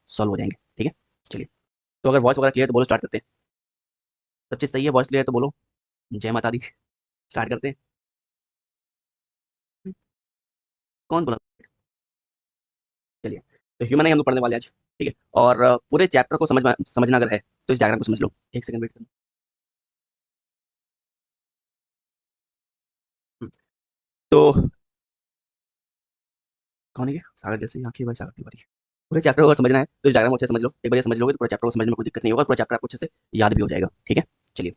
Solve हो जाएंगे। ठीक है, चलिए। तो अगर वॉइस वगैरह क्लियर है तो बोलो, स्टार्ट करते हैं। सब चीज़ सही है, वॉइस क्लियर है तो बोलो जय माता दी। स्टार्ट करते हैं। कौन बोला? चलिए। तो ह्यूमन है हम लोग पढ़ने वाले आज। ठीक है। और पूरे चैप्टर को समझना अगर है तो इस डायग्राम को समझ लो। एक सेकंड वेट करना। तो कौन है ये? सागर जैसे आंखें भाई, सागर तिवारी। पूरे चैप्टर को अगर समझना है तो इस डायग्राम को अच्छे से समझ लो। एक बार ये समझ लोगे तो पूरे चैप्टर को समझने में कोई दिक्कत नहीं होगा, पूरा चैप्टर आपको अच्छे से याद भी हो जाएगा। ठीक है, चलिए।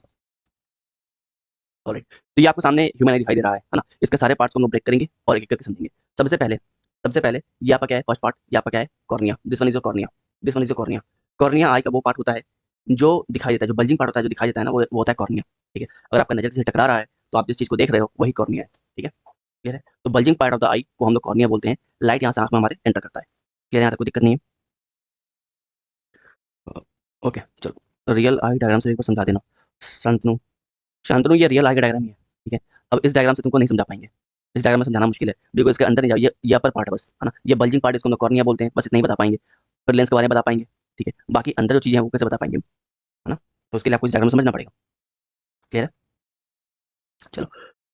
ऑलराइट। तो ये आपको सामने ह्यूमन दिखाई दे रहा है ना? इसके सारे पार्ट्स को हम लोग ब्रेक करेंगे और एक एक करके समझेंगे। सबसे पहले ये आपका क्या है? फर्स्ट पार्ट ये आपका क्या है? Cornea. This one is your cornea. This one is your cornea. Cornea eye का वो पार्ट होता है जो दिखाई देता है, जो बल्जिंग पार्ट होता है, जो दिखाई देता है ना, वो होता है कॉर्निया। ठीक है। अगर आपका नजर से टकरा रहा है तो आप जिस चीज को देख रहे हो वही कॉर्निया है। ठीक है, क्लियर है? तो बल्जिंग पार्ट ऑफ द आई को हम लोग कॉर्निया बोलते हैं। लाइट यहाँ से आंख में हमारे एंटर करता है। क्लियर है? यहाँ तक कोई दिक्कत नहीं है? ओके, चलो। रियल आई डायग्राम से एक बार समझा देना। शांतनु। शांतनु, ये रियल आई का डायग्राम ही है। ठीक है। अब इस डायग्राम से तुमको नहीं समझा पाएंगे। इस डायग्राम में समझाना मुश्किल है, बिकॉज इसके अंदर नहीं जाओ। ये अपर पार्ट है बस, है ना? ये बल्जिंग पार्ट, इसको हम कॉर्निया बोलते हैं, बस इतना ही बता पाएंगे। फिर लेंस के बारे में बता पाएंगे। ठीक है, बाकी अंदर जो चीजें हैं वो कैसे बता पाएंगे हम, है ना? तो उसके लिए आपको इस डायग्राम समझना पड़ेगा। क्लियर है? चलो।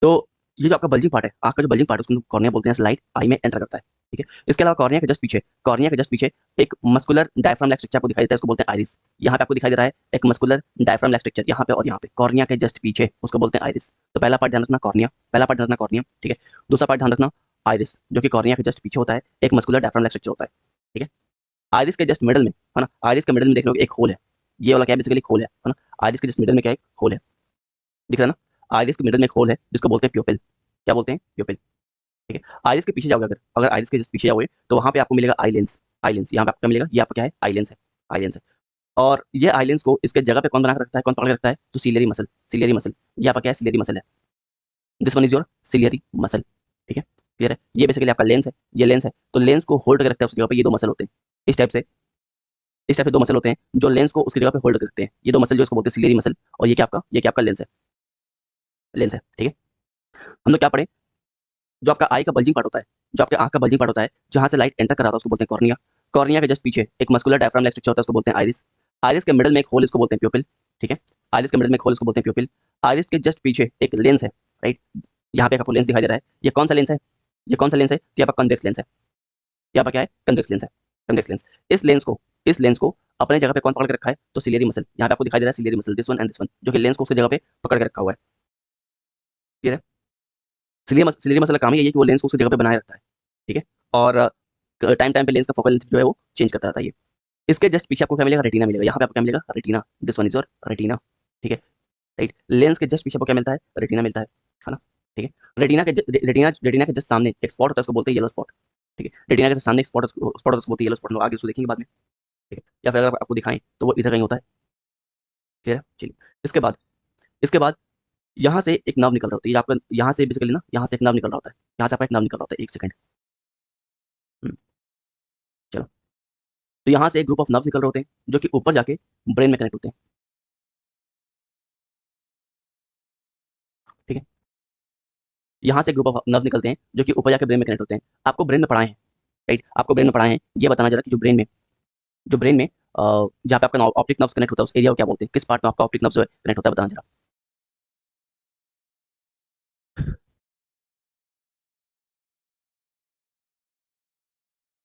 तो ये जो आपका बल्जिंग पार्ट है, आँख का जो बल्जिंग पार्ट है, उसको हम कॉर्निया बोलते हैं। लाइट आई में एंटर करता है। ठीक है। इसके अलावा कॉर्निया के जस्ट पीछे एक मस्कुलर डायफ्राम लाइक स्ट्रक्चर आपको दिखाई देता है, उसको बोलते हैं आइरिस। यहाँ पे आपको दिखाई दे रहा है एक मस्कुलर डायफ्राम लाइक स्ट्रक्चर, यहाँ पे और यहाँ पे, कॉर्निया के जस्ट पीछे, उसको बोलते हैं आइरिस। तो पहला पार्ट ध्यान रखना कॉर्निया, पहला पार्ट ध्यान रखना कॉर्निया। ठीक है। दूसरा पार्ट ध्यान रखना आइरिस, जो कि कॉर्निया के जस्ट पीछे होता है, एक मस्कुलर डायफ्राम लाइक स्ट्रक्चर होता है। ठीक है। आइरिस के जस्ट मिडल में, है ना, आइरिस के मिडल में देख लो एक होल है। ये वाला क्या है? बेसिकली होल है ना? आइरिस के जस्ट मिडल में क्या है? एक होल है। दिख रहा है ना? आइरिस के मिडल में एक होल है जिसको बोलते हैं प्यूपिल। क्या बोलते हैं? प्यूपिल। ठीक है। आइरिस के पीछे जाओगे, अगर अगर आइरिस के जस्ट पीछे जाओगे तो वहां पे आपको मिलेगा आई लेंस। आई लेंस यहाँ पे आपको क्या मिलेगा? ये आपका क्या है? आई लेंस है। आई लेंस है। और ये आई लेंस को इसके जगह पे कौन बना के रखता है, कौन पकड़ के रखता है? तो सिलियरी मसल। सिलियरी मसल, ये आपका क्या है? सिलियरी मसल है। This one is your ciliary muscle. ठीक है, क्लियर है? ये बेसिकली आपका लेंस है। ये लेंस है, तो लेंस को होल्ड करके रखता है उसकी जगह पे। ये दो मसल होते हैं इस टाइप से। इस टाइप से दो मसल होते हैं जो लेंस को उसकी जगह पे होल्ड करते हैं। ये दो मसल जो इसको बोलते हैं सिलियरी मसल। और ये क्या आपका लेंस है। लेंस है। ठीक है। हम लोग क्या पढ़े? जो आपका आई का बल्जिंग पार्ट होता है, जो आपके आंख का बल्जिंग पार्ट होता है, जहां से लाइट एंटर कर रहा था, उसको बोलते हैं कॉर्निया। कॉर्निया के जस्ट पीछे एक मस्कुलर डायफ्राम लाइक स्ट्रक्चर होता है, उसको बोलते हैं आइरिस। आइरिस के मिडल में एक होल, इसको बोलते हैं प्यूपिल। ठीक है। आइरिस के मिडल में एक होल, इसको बोलते हैं प्यूपिल। आइरिस के जस्ट पीछे एक लेंस है। राइट। यहाँ पे आपको लेंस दिखाई दे रहा है। ये कौन सा लेंस है? ये कौन सा लेंस है? ये आपका कन्वेक्स लेंस है। ये आपका क्या है? कन्वेक्स लेंस है। Convex lens. इस लेंस को अपने जगह पे कौन पकड़ के रखा है? तो सिलियरी मसल। यहाँ पे आपको दिखाई दे रहा है ciliary muscle, this one and this one, जो कि लेंस को उसकी जगह पे पकड़ के रखा हुआ है। क्लियर है? सिलियरी मसल का काम ही यही है कि वो लेंस को उसकी जगह पे बनाए रखता है। ठीक है। और टाइम टाइम पे लेंस का फोकल लेंथ जो है वो चेंज करता रहता है ये। इसके जस्ट पीछे आपको क्या मिलेगा? रेटिना मिलेगा। यहाँ पे आपको क्या मिलेगा? Retina. This one is your retina. ठीक है। राइट। लेंस के जस्ट पीछे आपको क्या मिलता है? रेटिना मिलता है ना? ठीक है। रेटिना के जस्ट सामने एक स्पॉट होता है, उसको बोलते हैं येलो स्पॉट। ठीक है। रेटिना के जस्ट सामने एक स्पॉट होता है, उसको बोलते हैं येलो स्पॉट। हम लोग आगे उसको देखेंगे बाद में। ठीक है। या फिर अगर आपको दिखाएं तो वो इधर कहीं होता है। ठीक है, चलिए। इसके बाद इसके बाद यहाँ से एक नर्व निकल रहा होता है। ये आपका यहाँ से बेसिकली ना, यहाँ से एक नर्व निकल रहा होता है। यहाँ से आपका एक नर्व निकल रहा होता है। एक सेकंड। चलो। तो यहाँ से एक ग्रुप ऑफ नर्व्स निकल रहे होते हैं जो कि ऊपर जाके ब्रेन में कनेक्ट होते हैं। ठीक है। यहाँ से ग्रुप ऑफ नर्व निकलते हैं जो कि ऊपर जाके ब्रेन में कनेक्ट होते हैं। आपको ब्रेन में पढ़ाए हैं। राइट, आपको ब्रेन में पढ़ाए हैं। ये बताना जरा कि जो ब्रेन में जहाँ पे आपका ऑप्टिक नर्व्स कनेक्ट होता है, उस एरिया को क्या बोलते हैं? किस पार्ट में आपका ऑप्टिक नर्व्स कनेक्ट होता है? बताना जरा।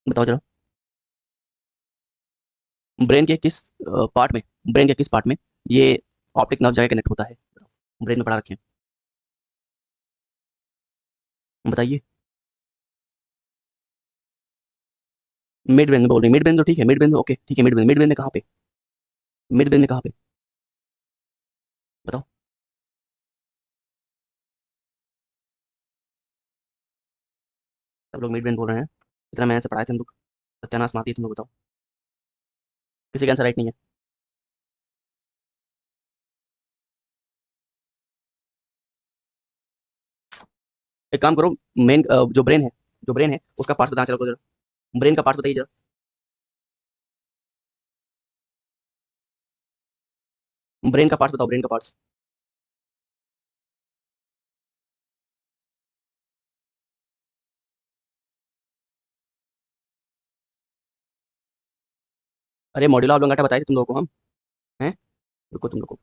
बताओ जरा। ब्रेन के किस पार्ट में ब्रेन के किस पार्ट में ये ऑप्टिक नर्व जाके कनेक्ट होता है? ब्रेन में पढ़ा रखे हैं, बताइए। मिड ब्रेन में बोल रहे हैं? मिड ब्रेन तो ठीक है, मिड ब्रेन ओके ठीक है। मिड ब्रेन में कहाँ पे? मिड ब्रेन में कहाँ पे? बताओ। सब लोग मिड ब्रेन बोल रहे हैं। इतना मैंने से पढ़ाए थे हम लोग। सत्यानाश माती है, तुम लोग बताओ। किसी का आंसर राइट नहीं है। एक काम करो, मेन जो ब्रेन है उसका पार्ट बताना चलो जरा। ब्रेन का पार्ट बताइए जरा। ब्रेन का पार्ट बताओ, ब्रेन का पार्ट। अरे मॉड्यूलर ऑब्लोंगाटा बताए थे तुम लोगों को हम हैं। रुको तुम लोग को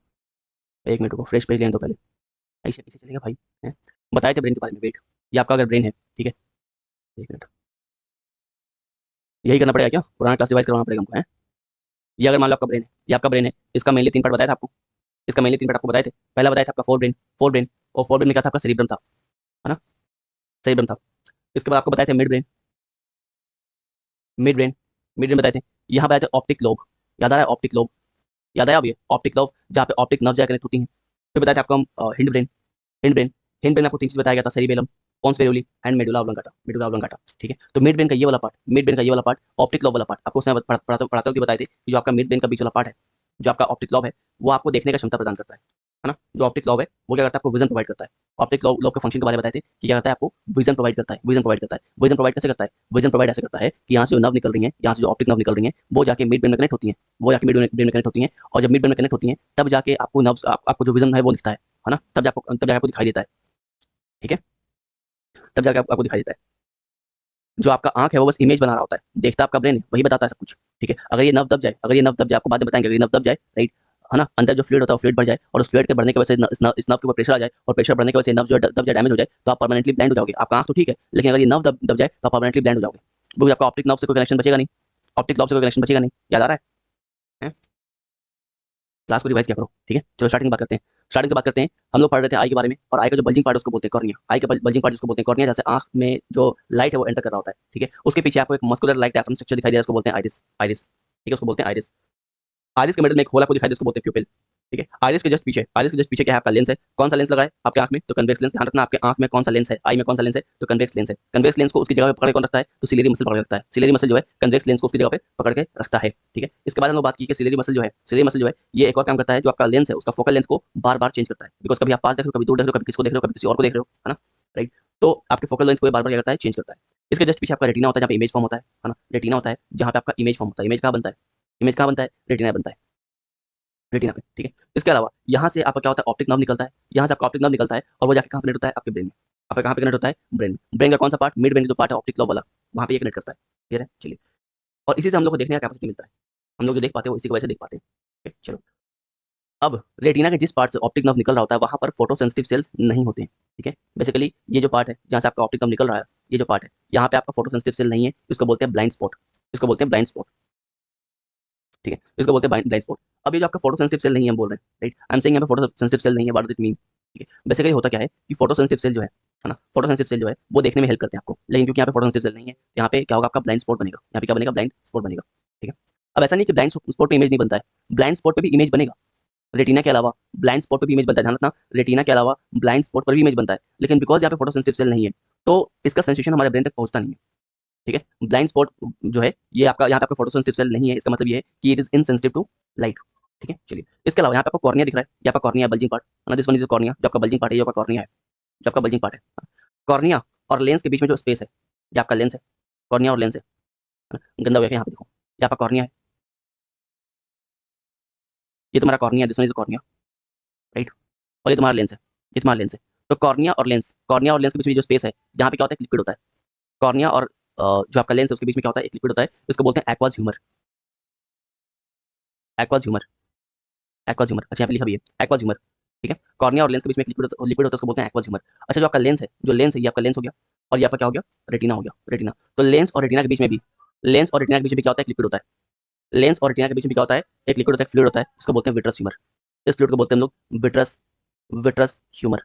1 मिनट रुको, फ्रेश पेज लेने दो पहले। ऐसे पीछे चलेगा भाई हैं। बताए थे ब्रेन के बारे में, वेट। ये आपका अगर ब्रेन है, ठीक है, 1 मिनट। यही करना पड़ेगा क्या, पुराना क्लास रिवाइज करवाना पड़ेगा हमको हैं। ये अगर मान लो आपका ब्रेन है, ये आपका ब्रेन है, इसका मेनली 3 पार्ट बताया था आपको। इसका मेनली 3 पार्ट आपको बताए थे। पहला बताया था आपका फोर ब्रेन। और फोर ब्रेन में क्या था, आपका सेरिब्रम था, है ना, सेरिब्रम था। इसके बाद आपको बताए थे mid brain. Mid brain, mid brain बताए थे। यहाँ बताए थे ऑप्टिक लोब, याद आ रहा है ऑप्टिक लोब, याद आया अब ये ऑप्टिक लोब, जहाँ पे ऑप्टिक नर्व जाकर कनेक्ट होती हैं। फिर बताया था आपको हम hind brain. Hind brain, hind brain आपको 3 चीज बताया गया था, cerebellum, pons varolii and medulla oblongata, medulla oblongata, ठीक है। तो मिड ब्रेन का ये वाला पार्ट, मिड ब्रेन का ये वाला पार्ट, ऑप्टिक लोब वाला पार्ट आपको उसमें पढ़ाते हुए बताए थे कि जो आपका मिड ब्रेन का बीच वाला पार्ट है, जो आपका ऑप्टिक लोब है, वो आपको देखने का क्षमता प्रदान करता है ना। जो ऑप्टिक लोब है वो क्या करता है, आपको विजन प्रोवाइड करता है। ऑप्टिक लोब लोब के फंक्शन के बारे में बताए थे कि क्या करता है, आपको विजन प्रोवाइड करता है, विजन प्रोवाइड करता है। विजन प्रोवाइड कैसे करता है, विजन प्रोवाइड ऐसे करता है कि यहाँ से जो नर्व निकल रही है, यहाँ से जो ऑप्टिक नर्व निकल रही है, वो जाके मिड ब्रेन में कनेक्ट होती है, वो जाके मिड ब्रेन में कनेक्ट होती है। और जब मिड ब्रेन में कनेक्ट होती है, तब जाके आपको नर्व्स आपको जो विजन है वो दिखता है ना, तब जाके आपको दिखाई देता है, ठीक है, तब जाके आपको दिखाई देता है। जो आपका आंख है वो बस इमेज बना रहा होता है, देखता आपका ब्रेन है, वही बताता है सब कुछ, ठीक है। अगर ये नर्व दब जाए, अगर ये नर्व दब जाए, आपको बाद में बताएंगे, अगर ये नर्व दब जाए, राइट, है ना, अंदर जो फ्लूइड होता है वो फ्लूइड बढ़ जाए, और उस फ्लूइड के बढ़ने की वजह से इस नर्व के ऊपर प्रेशर आ जाए, और प्रेशर बढ़ने की वजह से नर्व जो है दब जाए, डैमेज हो जाए, तो आप परमानेंटली ब्लाइंड हो जाओगे। आपका आंख तो ठीक है, लेकिन अगर ये नर्व दब जाए तो आप परमानेंटली ब्लाइंड हो जाओगे, क्योंकि आपका ऑप्टिक नर्व से कोई कनेक्शन बचेगा नहीं, ऑप्टिक नर्व से कोई कनेक्शन बचेगा नहीं। याद आ रहा है? क्लास को रिवाइज क्या करो, ठीक है। चलो स्टार्टिंग की बात करते हैं। स्टार्टिंग से बात करते हैं। हम लोग पढ़ रहे थे आई के बारे में, और आई का जो बल्जिंग पार्ट है उसको बोलते हैं कॉर्निया। आई का बल्जिंग पार्ट उसको बोलते हैं कॉर्निया, जैसे आंख में जो लाइट है वो एंटर कर रहा होता है, ठीक है। उसके पीछे आपको एक मस्कुलर लाइट डायफ्राम स्ट्रक्चर दिखाई दे रहा है, उसको बोलते हैं आइरिस, आइरिस, ठीक है, उसको बोलते हैं आइरिस। आइरिस के मिडल में एक होल आपको दिखाई दे, उसको बोलते हैं प्यूपिल, ठीक है। आइरिस के जस्ट पीछे, आइरिस के जस्ट पीछे क्या है, आपका लेंस है। कौन सा लेंस लगा है आपके आंख में, तो कन्वेक्स लेंस। ध्यान रखना आपके आंख में कौन सा लेंस है, आई में कौन सा लेंस है, तो कन्वेक्स लेंस है। कन्वेक्स लेंस को उसकी जगह पे पकड़ के कौन रखता है, तो सिलेरी मसल पकड़ के रखता है। सिलेरी मसल जो है कन्वेक्स लेंस को उसकी जगह पे पकड़ के रखता है, ठीक है। इसके बाद हम लोग बात की कि सिलेरी मसल जो है, सिलेरी मसल जो है, ये एक और काम करता है, जो आपका लेंस है उसका फोकल लेंथ को बार बार चेंज करता है। बिकॉज कभी आप पास देख रहे हो, कभी दूर देख रहे हो, कभी किसको देख रहे हो, कभी किसी और को देख रहे हो, है ना, राइट। तो आपके फोकल लेंथ को बार बार क्या करता है, चेंज करता है। इसके जस्ट पीछे आपका रेटिना होता है, जहाँ पे इमेज फॉर्म होता है ना, रेटिना होता है जहाँ पे आपका इमेज फॉर्म होता है। इमेज कहाँ बनता है, इमेज कहाँ बनता है, रेटिना बनता है, रेटिना पे, ठीक है। इसके अलावा यहाँ से आपका क्या होता है, ऑप्टिक नर्व निकलता है, यहाँ से आपका ऑप्टिक नर्व निकलता है, और वो जाके कहाँ कनेक्ट होता है, आपके ब्रेन में। आपका कहाँ पे कनेक्ट होता है, ब्रेन में। ब्रेन का कौन सा पार्ट, मिड ब्रेन का जो पार्ट है ऑप्टिक लोब वाला, वहाँ पे ये कनेक्ट करता है, क्लियर है, चलिए। और इसी से हम लोग को देखने का कैपेसिटी मिलता है, हम लोग जो देख पाते हैं वो इसी की वजह से देख पाते हैं, ठीक है, चलो। अब रेटिना के जिस पार्ट से ऑप्टिक नर्व निकल रहा होता है, वहाँ पर फोटो सेंसिटिव सेल्स नहीं होते हैं, ठीक है। बेसिकली ये जो पार्ट है जहाँ से आपका ऑप्टिक नर्व निकल रहा है, ये जो पार्ट है, यहाँ पे आपका फोटो सेंसिटिव सेल नहीं है, इसको बोलते हैं ब्लाइंड स्पॉट, इसको बोलते हैं ब्लाइंड स्पॉट, ठीक है, इसको बोलते हैं ब्लाइंड स्पॉट। अब ये जो आपका फोटो सेंसिटिव सेल नहीं है, हम बोल रहे हैं, राइट, आई एम सेइंग यहाँ पे फोटो सेंसिटिव सेल नहीं है, व्हाट डज इट मीन, ठीक है। बेसिकली होता क्या है कि फोटो सेंसिटिव सेल जो है ना, फोटो सेंसिटिव सेल जो है वो देखने में हेल्प करते हैं आपको, लेकिन क्योंकि यहाँ पे फोटो सेंसिटिव सेल नहीं है, तो यहाँ पे क्या होगा, आपका ब्लाइंड स्पॉट बनेगा, यहाँ पे क्या बनेगा, ब्लाइंड स्पॉट बनेगा, ठीक है। अब ऐसा नहीं कि ब्लाइंड स्पॉट पे इमेज नहीं बनता है, ब्लाइंड स्पॉट पे भी इमेज बनेगा। रेटिना के अलावा ब्लाइंड स्पॉट पे भी इमेज बनता है, ध्यान रखना, रेटिना के अलावा ब्लाइंड स्पॉट पर भी इमेज बनता है, लेकिन बिकॉज यहाँ पे फोटो सेंसिटिव सेल नहीं है, तो इसका सेंसेशन हमारे ब्रेन तक पहुंचता नहीं है, ठीक है। ब्लाइंड स्पॉट जो है ये आपका, यहाँ पे आपका फोटो सेंसिटिव सेल नहीं है, इसका मतलब ये है कि it is insensitive to light, ठीक है, चलिए। इसके अलावा यहाँ पे आपको कॉर्निया दिख रहा है, ये आपका कॉर्निया बल्जिंग पार्ट है ना, दिस वन इज कॉर्निया, जो आपका बल्जिंग पार्ट है, ये आपका कॉर्निया है, जो आपका बल्जिंग पार्ट है। कॉर्निया और लेंस के बीच में जो स्पेस है, ये आपका लेंस है, कॉर्निया और लेंस है ना? गंदा हो गया, यहाँ पे देखो, ये आपका कॉर्निया है, ये तुम्हारा cornea, this one is cornea, right, और ये तुम्हारा लेंस है, ये तुम्हारा लेंस है। तो कॉर्निया और लेंस, कॉर्निया और लेंस के बीच में जो स्पेस है, जहाँ पे क्या होता है, लिक्विड होता है। कॉर्निया और जो आपका लेंस है उसके बीच में क्या होता है, एक लिक्विड होता है, इसको बोलते हैं aqueous humour, aqueous humour, aqueous humour, अच्छा यहाँ पे लिखा भी है एक्वास ह्यूमर, ठीक है। कॉर्निया और लेंस के बीच में एक लिक्विड होता है, उसको बोलते हैं एक्वास ह्यूमर। अच्छा जो आपका लेंस है, जो लेंस है ये आपका लेंस हो गया, और ये आपका क्या हो गया, रेटिना हो गया, रेटिना। तो लेंस और रेटिना के बीच में भी, लेंस और रेटिना के बीच में क्या होता है, एक लिक्विड होता है। लेंस और रेटिना के बीच में क्या होता है, एक लिक्विड होता है, फ्लूइड होता है, उसको बोलते हैं विट्रस ह्यूमर। इस फ्लूइड को बोलते हैं हम लोग विट्रस, विट्रस ह्यूमर,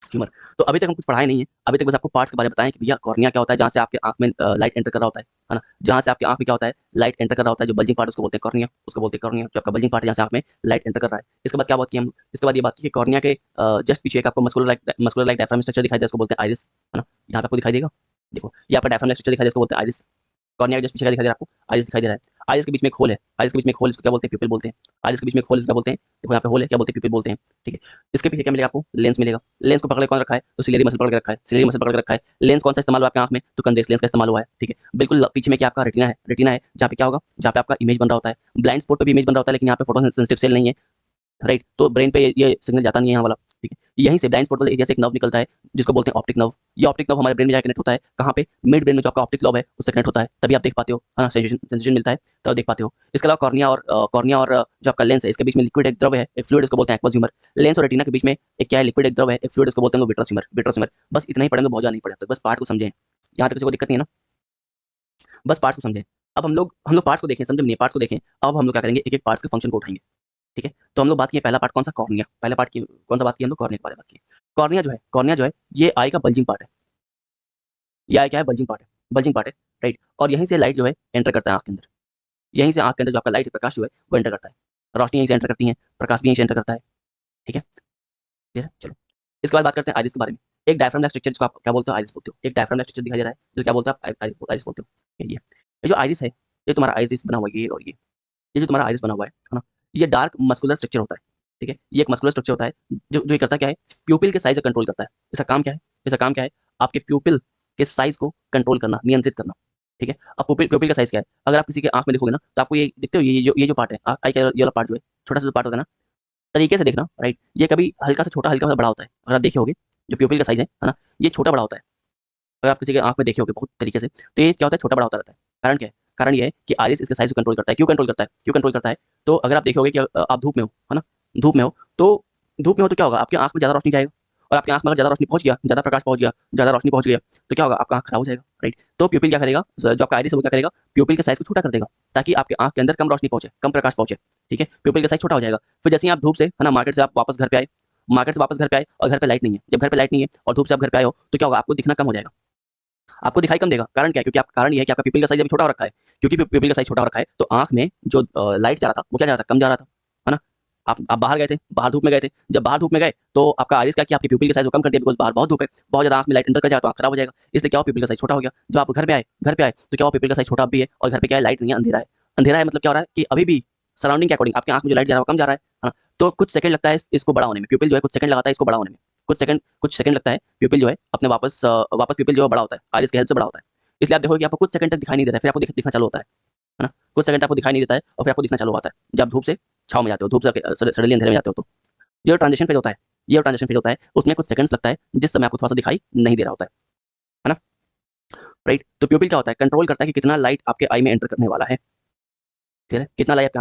ह्यूमर। तो अभी तक हम कुछ पढ़ाए नहीं है, अभी तक बस आपको पार्ट्स के बारे में बताएं कि भैया कॉर्निया क्या होता है, जहाँ से आपके आंख में लाइट एंटर कर रहा होता है ना, जहाँ से आपके आंख में क्या होता है, लाइट एंटर कर रहा होता है, जो बल्जिंग पार्ट उसको बोलते हैं कॉर्निया, उसको बोलते हैं कॉर्निया, जो आपका बल्जिंग पार्ट है जहाँ से आंख में लाइट एंटर कर रहा है। इसके बाद क्या बात की हम, इसके बाद ये बात की कि कॉर्निया के जस्ट पीछे एक आपको मस्कुलर लाइक डायफ्राम स्ट्रक्चर दिखाई दे, उसको बोलते हैं आइरिस, है ना, यहाँ पे आपको दिखाई देगा, देखो ये आपका डायफ्राम स्ट्रक्चर दिखाई दे, उसको बोलते हैं आइरिस। कॉर्निया के जस्ट पीछे का दिखाई दे रहा है आपको, आइरिस दिखाई दे रहा है। आइरिस के बीच में एक होल है, आइरिस के बीच में एक होल, इसको क्या बोलते हैं, प्यूपिल बोलते हैं। आइरिस के बीच में एक होल, इसको क्या बोलते हैं, देखो यहाँ पे होल है, क्या बोलते हैं, प्यूपिल बोलते हैं, ठीक है। इसके पीछे क्या मिलेगा आपको, लेंस मिलेगा। लेंस को पकड़े कौन रखा है, तो सिलेरी मसल पकड़ के रखा है, सिलेरी मसल पकड़ के रखा है। लेंस कौन सा इस्तेमाल हुआ आपके आंख में, तो कन्वेक्स लेंस का इस्तेमाल हुआ है, ठीक है। बिल्कुल पीछे में क्या आपका रेटिना है, रेटिना है जहाँ पे क्या होगा, जहाँ पे आपका इमेज बन रहा होता है। ब्लाइंड स्पॉट पे भी इमेज बन रहा होता है, लेकिन यहाँ पे फोटो सेंसिटिव सेल नहीं है, राइट। तो ब्रेन पे ये सिग्नल जाता नहीं है यहाँ वाला, ठीक है, यहीं से ब्लाइंड स्पॉट वाले एरिया से एक नर्व निकलता है जिसको बोलते हैं ऑप्टिक नर्व। ये ऑप्टिक नर्व हमारे ब्रेन में जाकर कनेक्ट होता है, कहाँ पे, मिड ब्रेन में जो आपका ऑप्टिक लोब है उससे कनेक्ट होता है, तभी आप देख पाते हो, है ना, सेंसेशन मिलता है, तब देख पाते हो। इसके अलावा कॉर्निया और जो आपका लेंस है, इसके बीच में लिक्विड एक द्रव है, एक फ्लूइड, इसको बोलते हैं एक्वस ह्यूमर। लेंस और रेटिना के बीच में एक क्या है, लिक्विड एक द्रव है, एक फ्लूइड, इसको बोलते हैं विट्रस ह्यूमर। बस इतना ही पढ़ेंगे, बहुत ज्यादा नहीं पढ़े, बस पार्ट को समझें, यहाँ तक किसी को दिक्कत नहीं है ना, बस पार्ट्स को समझें। अब हम लोग पार्ट्स को देखें, समझे नहीं, पार्ट्स को देखें। अब हम लोग क्या करेंगे, एक एक पार्ट्स के फंक्शन को उठाएंगे, ठीक है। तो हम लोग बात किए, पहला पार्ट कौन सा, कॉर्निया। पहला पार्ट की कौन सा बात की हम लोग, कॉर्निया के बारे में बात की। कॉर्निया जो है ये आई का बल्जिंग पार्ट है, ये आई क्या है, बल्जिंग पार्ट है, राइट। और यहीं से लाइट जो है एंटर करता है आँख के अंदर, यहीं से आँख के अंदर जो आपका लाइट प्रकाश जो है वो एंटर करता है, रोशनी यहीं से एंटर करती है, प्रकाश भी यहीं से एंटर करता है, ठीक है, क्लियर है। चलो इसके बाद बात करते हैं आइरिस के बारे में। एक डायफ्राम लाइक स्ट्रक्चर, जिसको आप क्या बोलते हो, आइरिस बोलते हो। एक डायफ्राम लाइक स्ट्रक्चर दिखाई दे रहा है, जो क्या बोलते हो आप, आइरिस बोलते हो। ये जो आइरिस है, ये तुम्हारा आइरिस बना हुआ है, ये और ये जो तुम्हारा आइरिस बना हुआ है ना, ये डार्क मस्कुलर स्ट्रक्चर होता है, ठीक है। ये एक मस्कुलर स्ट्रक्चर होता है जो जो ये करता क्या है, प्यूपिल के साइज को कंट्रोल करता है। इसका काम क्या है, आपके प्यूपिल के साइज को कंट्रोल करना, नियंत्रित करना, ठीक है। अब प्यूपिल का साइज क्या है, अगर आप किसी के आंख में देखोगे ना, तो आपको ये देखते हो, ये जो पार्ट है, आई का ये वाला पार्ट जो है, छोटा सा जो पार्ट होता है ना, तरीके से देखना, राइट। ये कभी हल्का सा छोटा, हल्का सा बड़ा होता है। अगर आप देखे होगे, जो प्यूपिल का साइज है ना, ये छोटा बड़ा होता है। अगर आप किसी के आंख में देखे होगे बहुत तरीके से, तो ये क्या होता है, छोटा बड़ा होता रहता है। कारण क्या है, कारण ये है कि आइरिस इसके साइज को कंट्रोल करता है। क्यों कंट्रोल करता है? तो अगर आप देखे होगे कि आप धूप में हो, है ना, धूप में हो तो तो क्या होगा, आपकी आंख में ज़्यादा रोशनी जाएगा, और आपकी आंख में अगर ज़्यादा रोशनी पहुंच गया, ज़्यादा प्रकाश पहुंच गया, ज़्यादा रोशनी पहुंच गया, तो क्या होगा, आपका आंख खराब हो जाएगा, राइट। तो प्यूपिल क्या करेगा, जो आपका आइरिस है वो क्या करेगा, प्यूपिल के साइज को छोटा कर देगा, ताकि आपके आंख के अंदर कम रोशनी पहुंचे, कम प्रकाश पहुंचे, ठीक है। प्यूपिल का साइज छोटा हो जाएगा। फिर जैसे ही आप धूप से, है ना, मार्केट से वापस घर पे आए, और घर पे लाइट नहीं है, जब घर पे लाइट नहीं है और धूप से आप घर पे आए हो, तो क्या होगा, आपको दिखना कम हो जाएगा, आपको दिखाई कम देगा। कारण क्या है, क्योंकि आप, कारण ये है कि आपका प्यूपिल का साइज अभी छोटा हो रखा है। क्योंकि प्यूपिल का साइज छोटा हो रखा है, तो आंख में जो लाइट जा रहा था वो क्या जा रहा था, कम जा रहा था, है ना। आप बाहर गए थे, बाहर धूप में गए थे, जब बाहर धूप में गए तो आपका आइरिस क्या, कि आपके प्यूपिल के साइज को कम कर दिया, बिकॉज बाहर बहुत धूप है, बहुत ज्यादा आंख में लाइट अंदर कर जाए तो आंख खराब हो जाएगा, इसलिए क्या हो, प्यूपिल का साइज छोटा हो गया। जब आप घर पे आए तो क्या हो, प्यूपिल का साइज छोटा भी है, और घर पे क्या है, लाइट नहीं है, अंधेरा है, मतलब क्या हो रहा है कि अभी भी सराउंडिंग के अकॉर्डिंग आपकी आंख में जो लाइट जा रहा है वो कम जा रहा है ना। तो कुछ सेकंड लगता है इसको बड़ा होने में, प्यूपिल जो है कुछ सेकंड लगाता है इसको बड़ा होने में, कुछ सेकंड लगता है प्यूपिल जो है अपने वापस प्यूपिल जो है बड़ा होता है, आइरिस की हेल्प से बड़ा होता है। इसलिए आप देखोगे कि आपको कुछ सेकंड तक दिखाई नहीं दे रहा है, फिर आपको दिखना चालू होता है ना। कुछ सेकंड आपको दिखाई नहीं देता है और फिर आपको दिखना चालू होता है, जब धूप से छाव में जाते हो, धूप से सडनली अंधेरे में जाते हो। तो ये ट्रांजिशन फेज होता है, उसमें कुछ सेकंड्स लगता है, जिस समय आपको थोड़ा सा दिखाई नहीं दे रहा होता है ना, राइट। तो प्यूपिल क्या होता है, कंट्रोल करता है कि कितना लाइट आपके आई में एंटर करने वाला है, ठीक है, कितना लाइट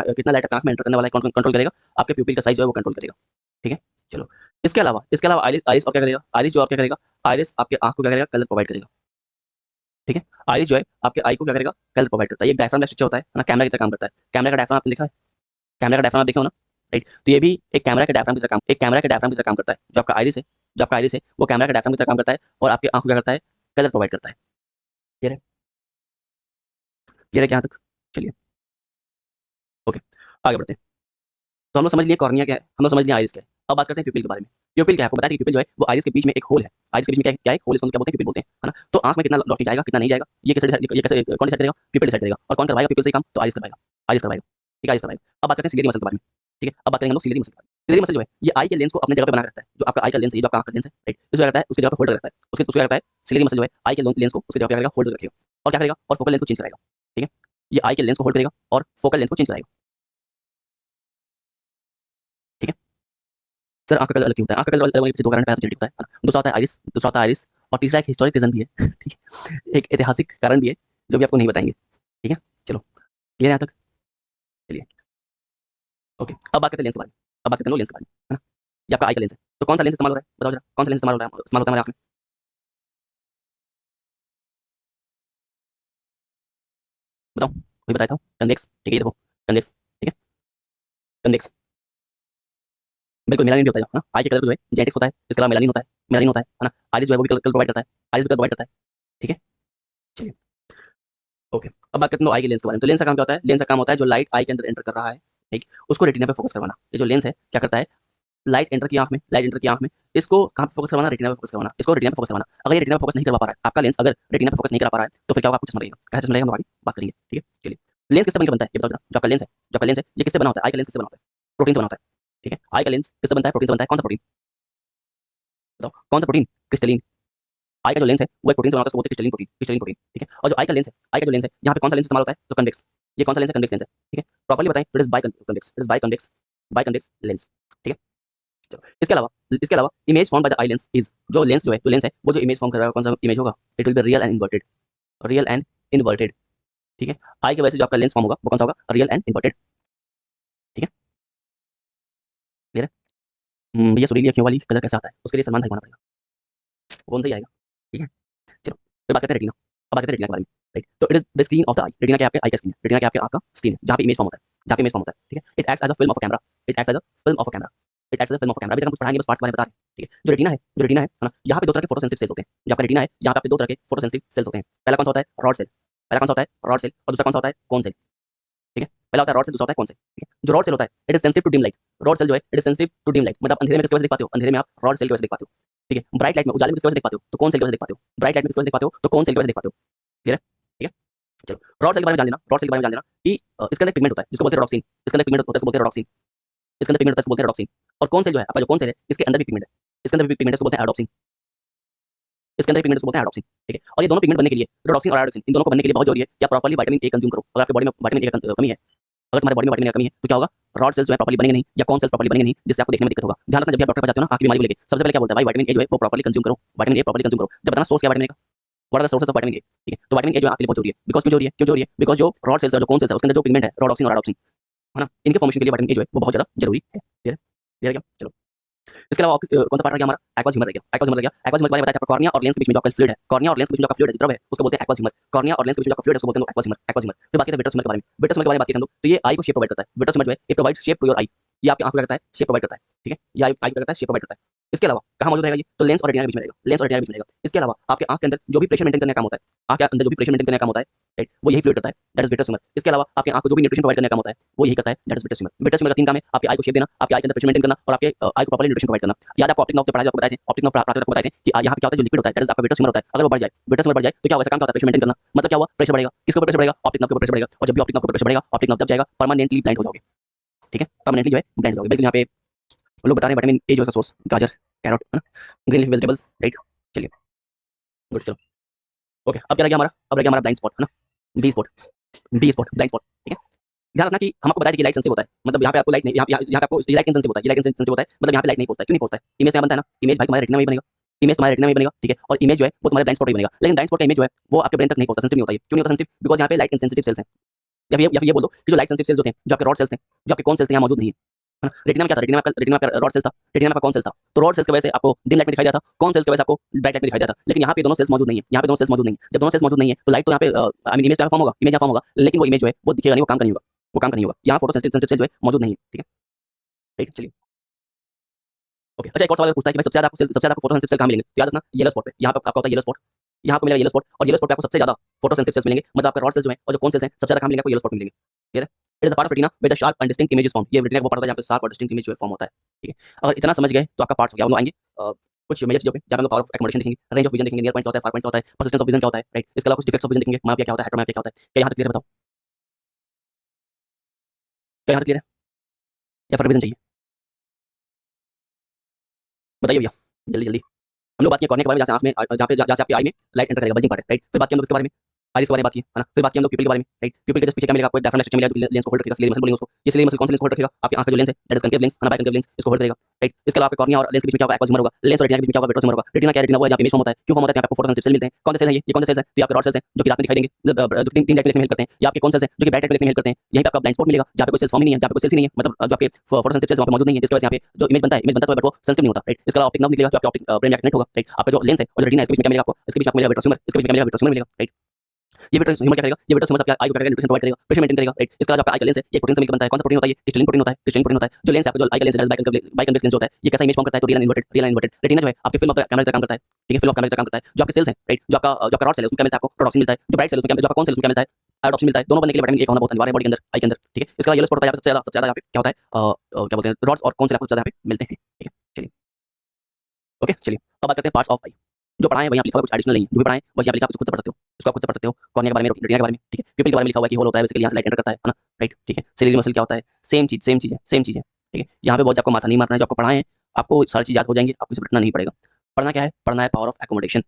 आंख में एंटर करने वाला है, कंट्रोल करेगा, आपके प्यूपिल का साइज जो है वो कंट्रोल करेगा, ठीक है। चलो इसके अलावा आइरिस और क्या करेगा, आइरिस आपके आंख को क्या करेगा, कलर प्रोवाइड करेगा, ठीक है। आइरिस जो है आपके आई को क्या करेगा, कलर प्रोवाइड करता है। ये डायफ्राम स्ट्रक्चर होता है ना, कैमरा की तरह काम करता है। कैमरा का डायफ्राम आपने देखा है, कैमरा का डायफ्राम आप देखे हो ना, राइट। तो ये भी एक कैमरा के डायफ्राम की तरह काम करता है। जो आपका आइरिस है वो कैमरा के डायफ्राम की तरह काम करता है, और आपकी आंख को क्या करता है, कलर प्रोवाइड करता है। क्लियर है, क्लियर है क्या यहाँ तक, चलिए, ओके, आगे बढ़ते हैं। तो हम लोग समझ लिए कॉर्निया क्या है, हम लोग समझ लिए आइरिस क्या है। अब बात करते हैं प्यूपिल के बारे में। प्यूपिल क्या है, आपको बताया कि प्यूपिल जो है वो आइरिस के बीच में एक होल है, आइरिस के बीच में क्या है, एक होल, इसको क्या बोलते हैं, प्यूपिल बोलते हैं, है ना। तो आंख में कितना रोशनी जाएगा, कितना नहीं जाएगा, कौन डिसाइड करेगा, प्यूपिल डिसाइड करेगा। और कौन करवाएगा प्यूपिल से काम, तो आइरिस करवाएगा, ठीक है, आइरिस करवाएगा। अब बात करते हैं सिलेरी मसल के बारे में, ठीक है। अब बात करेंगे हम लोग सिलेरी मसल के बारे में। सिलेरी मसल जो है ये आई के लेंस को अपने जगह पे बना के रखता है। जो आपका आई का लेंस है, जो आपका आंख का लेंस है, राइट, इसको क्या करता है, उसकी जगह पे होल्ड रखता है, उसके क्या करता है, सिलेरी मसल जो है आई के लेंस को उसकी जगह पे क्या करेगा, होल्ड रखेगा, और क्या करेगा, और फोकल लेंथ को चेंज कराएगा, ठीक है। ये आई के लेंस को होल्ड करेगा और फोकल लेंथ को चेंज कराएगा, ठीक है। सर आंख का कलर अलग क्यों होता है, आंख का कलर अलग होने के पीछे दो कारण, पहला तो जेनेटिक होता है ना, दूसरा होता है आइरिस, और तीसरा एक हिस्टोरिक रीजन भी है ठीक है, एक ऐतिहासिक कारण भी है, जो भी आपको नहीं बताएंगे, ठीक है। चलो क्लियर है यहाँ तक, चलिए, ओके। अब बात करते हैं लेंस के बारे में, लेंस के बारे में, है ना। ये आपका आई का लेंस है, तो कौन सा लेंस इस्तेमाल हो रहा है, बताओ जरा, कौन सा लेंस इस्तेमाल होता है हमारे आँख में, बताओ, कोई बताया था, कन्वेक्स, ठीक है, ये देखो, कन्वेक्स, ठीक है, कन्वेक्स, बिल्कुल मेलानिन भी होता है ना, आई के कलर जो है जेनेटिक्स होता है, इसके अलावा मेलानिन होता है ना। आइरिस जो है वो भी कलर प्रोवाइड करता है, ठीक है, चलिए, ओके। अब बात करते हैं आई के लेंस के बारे में। तो लेंस का काम क्या होता है, लेंस का काम होता है जो लाइट आई के अंदर एंटर कर रहा है, ठीक, उसको रेटिना पे फोकस करवाना। ये जो लेंस है क्या करता है, लाइट एंटर की आंख में, इसको कहाँ पे फोकस करवाना, रेटिना पे फोकस करवाना, इसको रेटिना पे फोकस करवाना। अगर ये रेटिना पे फोकस नहीं करवा पा रहा है, आपका लेंस अगर रेटिना पे फोकस नहीं करा पा रहा है, तो फिर क्या होगा, आपको चश्मा लगेगा। कैसा चश्मा लगेगा, हम आगे बात करेंगे, ठीक है, चलिए। लेंस किससे बनकर बनता है, ये बताओ जरा। जो आपका लेंस है ये किससे बना होता है, आई का लेंस किससे बना होता है, प्रोटीन से बना होता है, ठीक है। आई का लेंस किससे बनता है, प्रोटीन से बनता है। कौन सा प्रोटीन, बताओ कौन सा प्रोटीन, क्रिस्टलीन। आई का जो लेंस है वो एक प्रोटीन से बना होता है, उसको बोलते हैं क्रिस्टलीन प्रोटीन, ठीक है। और जो आई का जो लेंस है यहाँ पे कौन सा लेंस इस्तेमाल होता है, तो कन्वेक्स। ये कौन सा लेंस है, कन्वेक्स लेंस है, ठीक है। प्रॉपर्ली बताएं, it is by convex lens, ठीक है। चलो इसके अलावा image form by the eye lens is, जो लेंस है वो जो इमेज फॉर्म कर रहा है कौन सा इमेज होगा, it will be real and inverted. ठीक है, आई की वजह से जो आपका लेंस फॉर्म होगा वो कौन सा होगा, रियल एंड इन्वर्टेड। ठीक है, क्लियर है। भैया सुरीली अखियों वाली कलर कैसा आता है, उसके लिए सलमान भाई होना पड़ेगा, वो कौन सा ही आएगा। ठीक है, चलो फिर बात करते हैं रेटिना। अब बात करते हैं रेटिना के बारे में। राइट, तो it is the screen of the I. Retina क्या है, आपके आई का स्क्रीन है। रेटिना क्या है, आपके आंख का स्क्रीन है, जहाँ पे इमेज फॉर्म होता है, जहाँ पे इमेज फॉर्म होता है। ठीक है, it acts as a film of a camera. It acts as a film of a camera. It acts as a film of a camera. अभी तक हम कुछ पढ़ाएंगे, बस पार्ट्स के बारे में बता रहे हैं। ठीक है, जो रेटिना है ना, यहाँ पे दो तरह के फोटो सेंसिटिव सेल्स होते हैं। जो आपका रेटिना है, यहाँ पे आपके दो तरह के फोटो सेंसिटिव सेल्स होते हैं। पहला कौन सा होता है, रॉड सेल। पहला कौन सा होता है, रॉड सेल, और दूसरा कौन सा होता है, कोन सेल। ठीक है, पहला होता है रॉड सेल, दूसरा होता है कोन सेल। ठीक है, जो रॉड सेल होता है it is sensitive to dim light. Rod cell जो है it is sensitive to dim light, मतलब अंधेरे में किसकी वजह से देख पाते हो, अंधेरे में आप रॉड सेल की वजह से देख पाते हो। ठीक है, ब्राइट लाइट में, उजाले में किसकी वजह से देख पाते हो, तो कोन सेल की वजह से देख पाते हो। ब्राइट लाइट में किसकी वजह से देख पाते हो, तो कोन सेल की वजह से देख पाते हो। क्लियर है। ठीक है, चलो रॉड सेल के बारे में जान लेना। रॉड सेल के बारे में जान लेना कि इसके अंदर पिगमेंट होता है जिसको बोलते हैं रोडॉप्सिन। इसके अंदर पिगमेंट होता है, इसको बोलते हैं रोडॉप्सिन। इसके अंदर पिगमेंट होता है, इसको बोलते हैं रोडॉप्सिन। और कौन सेल जो है, आपका जो कौन सेल है, इसके अंदर भी पिगमेंट है। इसके अंदर भी पिगमेंट है, इसको बोलते हैं एडोप्सिन। इसके अंदर पिगमेंट बोलते हैं एडोप्सिन। ठीक है, और ये दोनों पिगमेंट बनने के लिए, रोडॉप्सिन और एडोप्सिन, इन दोनों को बनने के लिए बहुत जरूरी है कि आप प्रॉपर्ली विटामिन ए कंज्यूम करो। अगर आपके बॉडी में विटामिन ए की कमी है, अगर तुम्हारे बॉडी में विटामिन ए की कमी है, तो क्या होगा, रॉड सेल्स जो है प्रॉपर्ली बनेंगे नहीं, या कौन सेल्स प्रॉपर्ली बनेंगे नहीं, जिससे आपको देखने में दिक्कत होगा। ध्यान रखना, जब भी आप डॉक्टर के पास जाते हो ना आंख की बीमारी को लेके, सबसे पहले क्या बोलता है भाई, विटामिन ए जो है वो प्रॉपर्ली कंज्यूम करो, विटामिन ए प्रॉपर्ली कंज्यूम करो। जब बताना सोर्स क्या है विटामिन ए का, what are the sources of vitamin A. ठीक है, तो विटामिन ए जो है आपके लिए बहुत जरूरी है। बिकॉज क्यों जरूरी है, बिकॉज जो रॉड सेल्स है, जो कौन सेल्स है, उसके अंदर जो पिगमेंट है, रोडॉप्सिन और एडोप्सिन, है ना, इनके फॉर्मेशन के लिए विटामिन ए जो है वो बहुत ज्यादा जरूरी है। क्लियर है, क्लियर है क्या। चलो इसके अलावा कौन सा पार्ट रह गया हमारा, एक्वास ह्यूमर रह गया। एक्वास ह्यूमर रह गया। एक्वास ह्यूमर के बारे में बताया, आपका कॉर्निया और लेंस के बीच में जो आपका फ्लूइड है, कॉर्निया और लेंस के बीच में जो आपका फ्लूइड है, द्रव है, उसको बोलते हैं एक्वास ह्यूमर। कॉर्निया और लेंस के बीच में जो आपका फ्लूइड है, उसको बोलते हैं एक्वास ह्यूमर, एक्वास ह्यूमर। फिर बात करते हैं विट्रस ह्यूमर के बारे में। विट्रस ह्यूमर के बारे में बात करते हैं हम लोग, तो ये आई को शेप प्रोवाइड करता है। विट्रस ह्यूमर जो है it provide shape to your eye. ये आपकी आंख को क्या करता है, शेप प्रोवाइड करता है। ठीक है, ये आई को क्या करता है, शेप प्रोवाइड करता है। इसके अलावा कहाँ मौजूद रहेगा ये, तो लेंस और रेटिना के बीच में रहेगा, लेंस और रेटिना के बीच में रहेगा। इसके अलावा आपके आंख के अंदर जो भी प्रेशर मेंटेन करने का काम होता है, आंख के अंदर जो भी प्रेशर मेंटेन करने का काम होता है, राइट, वो यही फ्लूइड करता है, दैट इज विट्रस ह्यूमर। इसके अलावा आपके आंख को जो भी न्यूट्रिशन प्रोवाइड करने का काम होता है, वो यही करता है, that is vitreous humour. Vitreous humour का तीन काम है, आपके आई को शेप देना, आपके आई के अंदर प्रेशर मेंटेन करना, और आपके आई को प्रॉपर्ली न्यूट्रिशन प्रोवाइड करना। याद आपको ऑप्टिक नर्व से पढ़ाया, आपको बताए थे, ऑप्टिक नर्व पढ़ाते आपको बताए थे कि यहाँ पे क्या होता है, जो लिक्विड होता है, दैट इज आपका विट्रस ह्यूमर होता है। अगर वो बढ़ जाए, विट्रस ह्यूमर बढ़ जाए, तो क्या होगा, ऐसा काम क्या होता है, प्रेशर मेंटेन करना। मतलब क्या हुआ, प्रेशर बढ़ेगा, किसके ऊपर प्रेशर बढ़ेगा, ऑप्टिक नर्व के ऊपर प्रेशर बढ़ेगा। और जब भी ऑप्टिक नर्व के ऊपर प्रेशर बढ़ेगा, ऑप्टिक नर्व दब जाएगा, परमानेंटली ब्लाइंड हो जाओगे। ठीक है, परमानेंटली जो है ब्लाइंड हो जाओगे। बेसिकली यहाँ पे लोग बता रहे हैं विटामिन ए जो है सोर्स, गाजर, कैरोट, है ना, ग्रीन लीफ वेजिटेबल्स, राइट। चलिए गुड, चलो ओके। अब क्या रह गया हमारा, अब रह गया हमारा ब्लाइंड स्पॉट, है ना, B spot, B spot, blind spot. ठीक है, ध्यान रखना कि हम आपको बताया कि लाइट सेंसिटिव होता है, मतलब यहाँ पे आपको लाइट नहीं, यहाँ पे आपको लाइट सेंसिटिव होता है, ये लाइट सेंसिटिव होता है, मतलब यहाँ पे लाइट नहीं पहुंचता है। क्यों नहीं पहुंचता है, इमेज क्या बनता है ना, इमेज भाई तुम्हारे रेटिना में ही बनेगा, इमेज तुम्हारे रेटिना में ही बनेगा। ठीक है, और इमेज जो है वो तुम्हारे ब्लाइंड स्पॉट में बनेगा, लेकिन ब्लाइंड स्पॉट का इमेज जो है वो आपके ब्रेन तक नहीं पहुंचता, सेंसिटिव नहीं होता। ये क्यों नहीं होता सेंसिटिव, बिकॉज यहाँ पे लाइट इंसेंसिटिव सेल्स हैं। या फिर ये बोल दो कि जो लाइट सेंसिटिव सेल्स होते हैं, जो आपके रॉड सेल्स थे, जो आपके कौन सेल्स थे, यहाँ मौजूद नहीं है, है ना। रेटिना में क्या था, रेटिना में रॉड सेल्स था, रेटिना में आपका कौन सेल्स था, तो रॉड सेल्स की वजह से आपको डिम लाइट में दिखाई दिया था, कौन सेल्स की वजह से आपको ब्राइट लाइट में दिखाई दिया था। लेकिन यहाँ पे दोनों सेल्स मौजूद नहीं है, यहाँ पे दोनों सेल्स मौजूद नहीं है। जब दोनों सेल्स मौजूद नहीं है तो लाइट तो यहाँ पे आई मीन इमेज क्या फॉर्म होगा, इमेज क्या फॉर्म होगा, लेकिन वो इमेज जो है वो दिखेगा नहीं, वो काम नहीं होगा, वो काम नहीं होगा। यहाँ फोटो सेंसिटिव सेल जो है मौजूद नहीं है। ठीक है, राइट, चलिए ओके। अच्छा, एक और सवाल पूछता है कि भाई सबसे ज्यादा फोटो सेंसिटिव सेल कहाँ मिलेंगे, तो याद रखना येलो स्पॉट पे, यहाँ पे आपका होता है येलो स्पॉट, यहाँ आपको मिलेगा येलो स्पॉट, और येलो स्पॉट पे आपको सबसे ज्यादा फोटो सेंसिटिव सेल्स मिलेंगे, मतलब आपके रॉड सेल्स जो हैं और जो कौन सेल्स हैं सबसे ज्यादा कहाँ मिलेंगे, आपको येलो स्पॉट में मिलेंगे। क्लियर है, it is the part of retina where the sharp and distinct image is form. ये रेटिना वो पार्ट होता है जहाँ पे शार्प और डिस्टिंक्ट इमेज जो है फॉर्म होता है। ठीक है, अगर इतना समझ गए तो आपका पार्ट हो गया। हम लोग आएंगे कुछ मेजर चीजों पे, जहाँ पे हम पावर ऑफ एकोमोडेशन देखेंगे, रेंज ऑफ विजन देखेंगे, नियर पॉइंट क्या होता है, फार पॉइंट क्या होता है, परसिस्टेंस ऑफ विजन क्या होता है, राइट। इसके अलावा कुछ डिफेक्ट्स ऑफ विजन देखेंगे, मापिया क्या होता है, हेट्रोमापिया क्या होता है। क्या यहाँ तक क्लियर है, बताओ, क्या यहाँ तक क्लियर है, या फिर रिवीजन चाहिए, बताइए भैया, जल्दी जल्दी। हम लोग बात किया कॉर्निया के बारे में, जहाँ से आँख में जहाँ से आपकी आई में लाइट एंटर करेगा, बल्जिंग पार्ट है, राइट। फिर बात किया हम लोग इसके बारे में, आइरिस के बारे में बात की, है ना। फिर बात की हम लोग प्यूपिल के बारे में, राइट। प्यूपिल के जस्ट पीछे क्या मिलेगा आपको, एक डायफ्राम स्ट्रक्चर मिलेगा, लेंस को होल्ड करेगा, सिलियरी मसल बोलेंगे उसको। ये सिलियरी मसल कौन सा लेंस होल्ड करेगा, आपकी आँख का जो लेंस है, दैट इज कनकेव लेंस, है ना, बाइकनकेव लेंस, इसको होल्ड करेगा, राइट। इसके अलावा कॉर्निया और लेंस के बीच में क्या होगा, एक्वास ह्यूमर होगा, लेंस और रेटिना के बीच में क्या होगा, विट्रस ह्यूमर होगा। रेटिना क्या है, रेटिना वो है जहाँ पे इमेज फॉर्म होता है। क्यों फॉर्म होता है, यहाँ पे आपको फोटो सेंसिटिव सेल मिलते हैं। कौन से सेल है ये कौन से सेल्स हैं, तो आपके रॉड सेल्स हैं जो कि रात में दिखाई देंगे, जो तीन लाइट देखने में हेल्प करते हैं। या आपके कौन सेल्स हैं जो कि ब्राइट लाइट देखने में हेल्प करते हैं। यहीं पे आपका ब्लाइंड स्पॉट मिलेगा, जहाँ पे कोई सेल्स फॉर्म ही नहीं है, जहाँ पे कोई सेल्स ही नहीं है, मतलब जो आपके फोटो सेंसिटिव सेल्स वहाँ पे मौजूद नहीं है, जिसकी वजह से यहाँ पे जो इमेज बनता है बट वो सेंसिटिव नहीं होता, राइट। इसके अलावा ऑप्टिक नर्व निकलेगा, जो आपके ऑप्टिक ब्रेन में कनेक्ट होगा, राइट। आपका जो लेंस है और रेटिना है, इसके बीच में क्या मिलेगा आपको, इसके बीच में आपको मिलेगा विट्रस ह्यूमर, इसके बीच में क्या मिलेगा, विट्रस ह्यूमर मिलेगा, राइट। ये विट्रस ह्यूमर क्या करेगा, ये विट्रस ह्यूमर आपके आई को क्या करेगा, न्यूट्रिशन प्रोवाइड करेगा, प्रेशर मेंटेन करेगा, राइट। इसका जो आपका आई का लेंस है ये प्रोटीन से मिलकर बनता है। कौन सा प्रोटीन होता है, ये क्रिस्टलिन प्रोटीन होता है, क्रिस्टलिन प्रोटीन होता है। जो लेंस है आपका, जो आई का लेंस है, बाइकन्वेक्स लेंस होता है। ये कैसा इमेज फॉर्म करता है, तो रियल एंड इन्वर्टेड। रेटिना जो है आपके फिल्म ऑफ कैमरा का काम करता है, ठीक है, फिल्म ऑफ कैमरा का काम करता है। जो आपके सेल्स हैं, राइट, जो आपका रॉड सेल है उसमें क्या मिलता है आपको, रोडॉप्सिन मिलता है। जो ब्राइट सेल है उसमें क्या, जो आपका कौन सेल है उसमें क्या मिलता है, एडोप्सिन मिलता है। दोनों बनने के लिए विटामिन ए का होना बहुत अनिवार्य है बॉडी के अंदर, आई के अंदर, ठीक है। इसका येलो स्पॉट होता है सबसे ज्यादा यहाँ पे क्या होता है, क्या बोलते हैं, रॉड्स और कौन सेल आपको सबसे ज्यादा यहाँ पे मिलते हैं। ठीक है, चलिए ओके, चलिए अब बात करते हैं पार्ट्स ऑफ आई। जो पढ़ाए वही आप लिखा हुआ, कुछ एडिशनल नहीं है, जो भी पढ़ाए वही आप लिखा, आप खुद से पढ़ सकते हो, इसको आप खुद से पढ़ सकते हो। कॉर्निया के बारे में, रेटिना के बारे में, ठीक है। प्यूपिल के बारे में लिखा हुआ है कि होल होता है, बेसिकली यहाँ से लाइट एंटर करता है ना, राइट, ठीक है। सिलियरी मसल क्या होता है, सेम चीज है, ठीक है। यहाँ पे बहुत आपको माथा नहीं मारना है, जो आपको पढ़ाए हैं आपको सारी चीज याद हो जाएंगी, आपको इसे रटना नहीं पड़ेगा। पढ़ना क्या है, पढ़ना है पावर ऑफ एकोमोडेशन,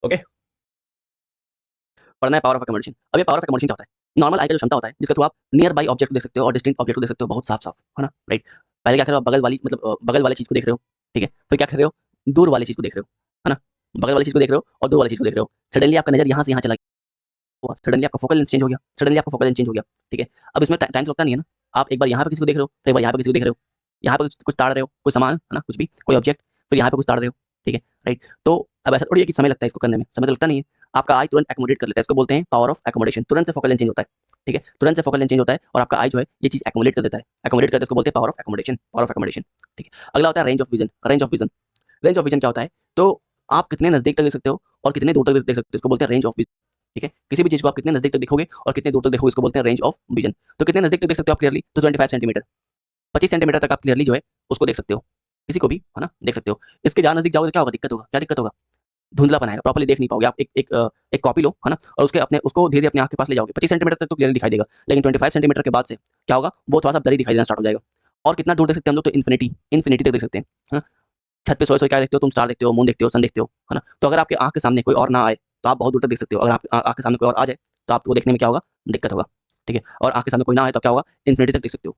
ओके, पढ़ना है पावर ऑफ एकोमोडेशन। अब ये पावर ऑफ एकोमोडेशन क्या होता है, नॉर्मल आई का जो क्षमता होता है जिसके थ्रू आप नियर बाई ऑब्जेक्ट को देख सकते हो और डिस्टिंक्ट ऑब्जेक्ट को देख सकते हो बहुत साफ साफ, है ना, राइट। पहले क्या कर रहे हो आप, बगल वाली मतलब बगल वाली चीज को देख रहे हो, ठीक है, फिर क्या कर रहे हो, दूर वाली चीज को देख रहे हो, है ना, बगल वाली चीज को देख रहे हो और दूर वाली चीज को देख रहे हो। सडनली आपका नजर यहाँ से यहाँ चला गया, सडनली आपका फोकल लेंथ चेंज हो गया, सडनली आपका फोकल लेंथ चेंज हो गया, ठीक है। अब इसमें टाइम लगता नहीं है ना, आप एक बार यहाँ पे किसी को देख रहे हो, फिर एक बार यहाँ पे किसी को देख रहे हो, यहाँ पे कुछ ताड़ रहे हो, कोई सामान है ना, कुछ भी कोई ऑब्जेक्ट, फिर यहाँ पे कुछ ताड़ रहे हो, ठीक है, राइट। तो अब ऐसा थोड़ी है कि समय लगता है इसको करने में, समय तो लगता नहीं है, आपका आई तुरंत एकोमोडेट कर लेता है, इसको बोलते हैं पावर ऑफ एकोमोडेशन, तुरंत से फोकल लेंथ चेंज होता है, ठीक है, तुरंत से फोकल लेंथ चेंज होता है और आपका आई जो है ये चीज एकोमोडेट कर देता है, एकोमोडेट करते हैं, इसको बोलते हैं power of accommodation, power of accommodation, ठीक है। अगला होता है range of vision, range of vision, range of vision क्या होता है, तो आप कितने नजदीक तक देख सकते हो और कितने दूर तक देख सकते हो, इसको बोलते हैं रेंज ऑफ विजन, ठीक है। किसी भी चीज को आप कितने नजदीक तक देखोगे और कितने दूर तक देखोगे, इसको बोलते हैं रेंज ऑफ विजन। तो कितने नजदीक तक देख सकते हो आप क्लियरली, तो 25 सेंटीमीटर, 25 सेंटीमीटर तक आप क्लियरली जो है उसको देख सकते हो, किसी को भी, है ना, देख सकते हो। इसके ज्यादा नजदीक जाओगे तो क्या होगा, दिक्कत होगा, क्या दिक्कत होगा, धुंधलापन आएगा, प्रॉपर्ली देख नहीं पाओगे आप। एक कॉपी लो, है ना, और उसके अपने उसको धीरे धीरे अपने आंख के पास ले जाओगे, 25 सेंटीमीटर तक तो क्लियरली दिखाई देगा, लेकिन 25 सेंटीमीटर के बाद से क्या होगा, वो थोड़ा सा ब्लरी दिखाई देना स्टार्ट हो जाएगा। और कितना दूर देख सकते हैं हम लोग, तो इन्फिनिटी, इन्फिनिटी तक देख सकते हैं, है ना। छत पे सोए सोए क्या देखते हो तुम, स्टार देखते हो, मून देखते हो, सन देखते हो, है ना। तो अगर आपके आंख के सामने कोई और ना आए तो आप बहुत दूर तक देख सकते हो, अगर आप आंख के सामने कोई और आ जाए तो आपको देखने में क्या होगा, दिक्कत होगा, ठीक है। और आंख के सामने कोई ना आए तो क्या होगा, इन्फिनिटी तक देख सकते हो,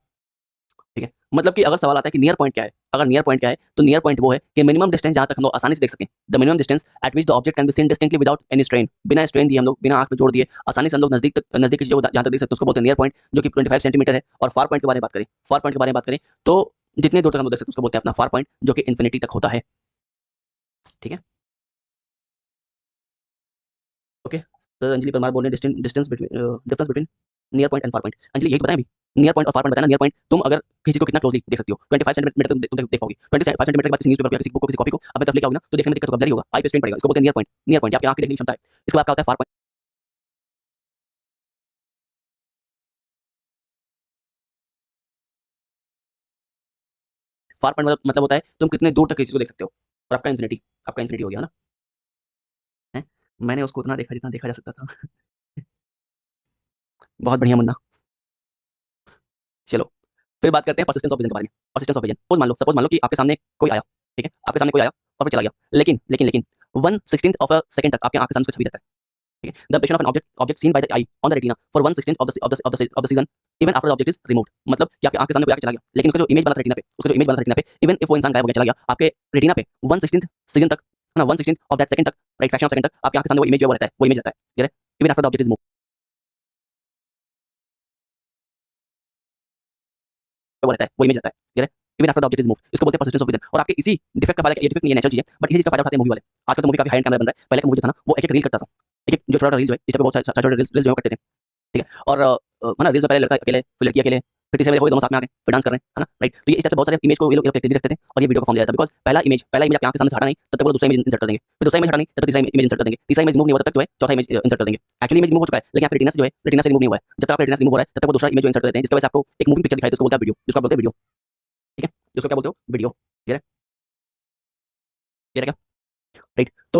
ठीक है। मतलब कि अगर सवाल आता है कि नियर पॉइंट क्या है, अगर नियर पॉइंट क्या है, तो नियर पॉइंट वो है कि मिनिमम डिस्टेंस जहां तक हम लोग आसानी से देख सकें, the minimum distance eight which the object can be seen distinctly without any strain, बिना स्ट्रेन दिए हम लोग, बिना आंख पे जोड़ दिए आसानी से हम लोग नजदीक की चीजों को जहां तक देख सकते हैं, उसको बोलते हैं नियर पॉइंट, जो कि 25 सेंटीमीटर है। और फार पॉइंट के बारे में बात करें, फार पॉइंट के बारे में बात करें तो जितने दूर तक हम लोग देख सकते हैं उसको बोलते हैं अपना फार पॉइंट, जो कि इन्फिनिटी तक होता है, ठीक है। ओके, तो अंजलि परमार बोल रहे हैं distance between, difference between near point and far point. Anjali यही तो बताया अभी, नियर पॉइंट और फार पॉइंट बताना। नियर पॉइंट तुम अगर किसी को कितना क्लोजली देख सकते हो, 25 सेंटीमीटर तक देख पाओगे, 25 सेंटीमीटर के बाद किसी न्यूज़पेपर को या किसी बुक को, किसी कॉपी को अपने तरफ लेके आओगे ना, तो देखने में दिक्कत होगा, ब्लरी होगा, आई पे स्ट्रेन पड़ेगा, इसको बोलते हैं नियर पॉइंट। नियर पॉइंट आपकी आंख की देखने की क्षमता है। इसके बाद क्या होता है, फार पॉइंट। फार पॉइंट मतलब होता है तुम कितने दूर तक किसी को देख सकते हो, और आपका इन्फिनिटी, आपका इन्फिनिटी हो गया ना, है। मैंने उसको उतना देखा जितना देखा जा सकता था। बहुत बढ़िया मुन्ना। चलो, फिर बात करते हैं परसिस्टेंस ऑफ विजन के बारे में। परसिस्टेंस ऑफ विजन, सपोज मान लो कि आपके सामने कोई आया, ठीक है, आपके सामने कोई आया और फिर चला गया, लेकिन लेकिन लेकिन 1/16 ऑफ अ सेकंड तक आपकी आंख के सामने उसका छवि रहता है, ठीक है। The location of an object seen by the eye on the retina for 1/16 of the season even after the object is removed. मतलब कि आपके आंख के सामने कोई आके चला गया, लेकिन उसका जो इमेज बना था रेटिना पे, उसका जो इमेज बना था रेटिना पे, इवन इफ वो इंसान गायब हो गया, चला गया, आपके रेटिना पे 1/16 सीजन तक, है ना, 1/16 ऑफ दैट सेकंड तक, राइट, फ्रैक्शन ऑफ सेकंड तक आपकी आंख के सामने वो इमेज जो है वो रहता है, वो इमेज रहता है, क्लियर है, even after the object is move, वो रहता है, वो इमेज रहता है, क्लियर है, even after the object is move. इसको बोलते हैं परसिस्टेंस ऑफ विजन। और आपके इसी डिफेक्ट का फायदा, ये डिफेक्ट नहीं है, नेचुरल चीज है, बट इसी चीज का फायदा उठाते हैं मूवी वाले। आजकल तो मूवी काफी हाई एंड कैमरा बन रहा है, पहले का मूवी जो था ना वो एक एक रील करता था, एक एक जो छोटा रील जो है, इस पे बहुत सारे छोटे रील्स जो करते थे, ठीक है। और है ना, रील्स में पहले लड़का अकेले, फिर लड़की अकेले, फिर तीसरे वाले दोनों साथ में आके फिर डांस कर रहे हैं, है ना, राइट। तो ये इस तरह से बहुत सारे इमेज को ये लोग तेजी रखते थे और ये वीडियो का फॉर्म ले जाता है, बिकॉज पहला इमेज आपकी आंख के सामने से हटा नहीं तब तक वो दूसरा इमेज इंसर्ट कर देंगे, फिर दूसरा इमेज हटा नहीं तब तक तीसरा इमेज इंसर्ट कर देंगे, तीसरा इमेज मूव नहीं हुआ तब तक जो है चौथा इमेज इंसर्ट कर देंगे। एक्चुअली इमेज मूव हो चुका है, लेकिन आपके रेटिना से जो है, रेटिना से रिमूव नहीं हुआ है। जब तक आपका रेटिना से रिमूव हो रहा है तब तक वो दूसरा इमेज जो इंसर्ट कर देते हैं, जिसकी वजह से आपको एक मूविंग पिक्चर दिखाई देती है, उसको बोलते हैं वीडियो, जिसको आप बोलते हैं वीडियो, ठीक है, जिसको क्या बोलते हो, वीडियो, क्लियर है, क्लियर है क्या, राइट। तो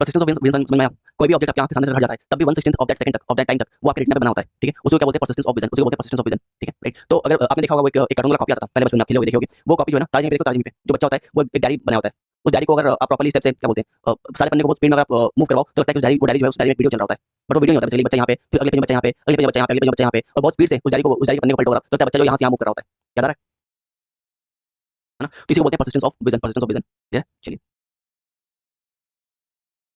परसिस्टेंस ऑफ विजन समझ में आया। कोई भी ऑब्जेक्ट आपकी आंख के सामने से हट जाता है तब भी 1/16 ऑफ दैट सेकंड तक, ऑफ दैट टाइम तक वो आपके रेटिना पे बना होता है, ठीक है, उसको क्या बोलते हैं, परसिस्टेंस ऑफ विजन, उसको बोलते हैं परसिस्टेंस ऑफ विजन, ठीक है, राइट। तो अगर आपने देखा होगा वो एक कार्टून वाला कॉपी आता था पहले, बचपन में आप खेले होगे, देखे होगे, वो कॉपी जो है ना, तारजमी पे देखो, तारजमी पे जो बच्चा होता है वो एक डायरी बना होता है, उस डायरी को अगर आप प्रॉपर्ली स्टेप से क्या बोलते हैं, सारे पन्ने को बहुत स्पीड में अगर आप मूव करवाओ तो लगता है कि उस डायरी, वो डायरी जो है, उस डायरी में वीडियो चल रहा होता है, बट वो वीडियो नहीं होता, बेसिकली बच्चा यहाँ पे, फिर अगले पेज में बच्चा यहाँ पे, अगले पेज में बच्चा यहाँ पे, अगले पेज में बच्चा यहाँ पे, और बहुत स्पीड से उस डायरी के पन्ने को पलट रहा होता है, बच्चा जो यहाँ से यहाँ मूव कर रहा होता है, याद आ रहा है ना। तो इसी को बोलते हैं persistence of vision, persistence of vision, ठीक है। चलिए,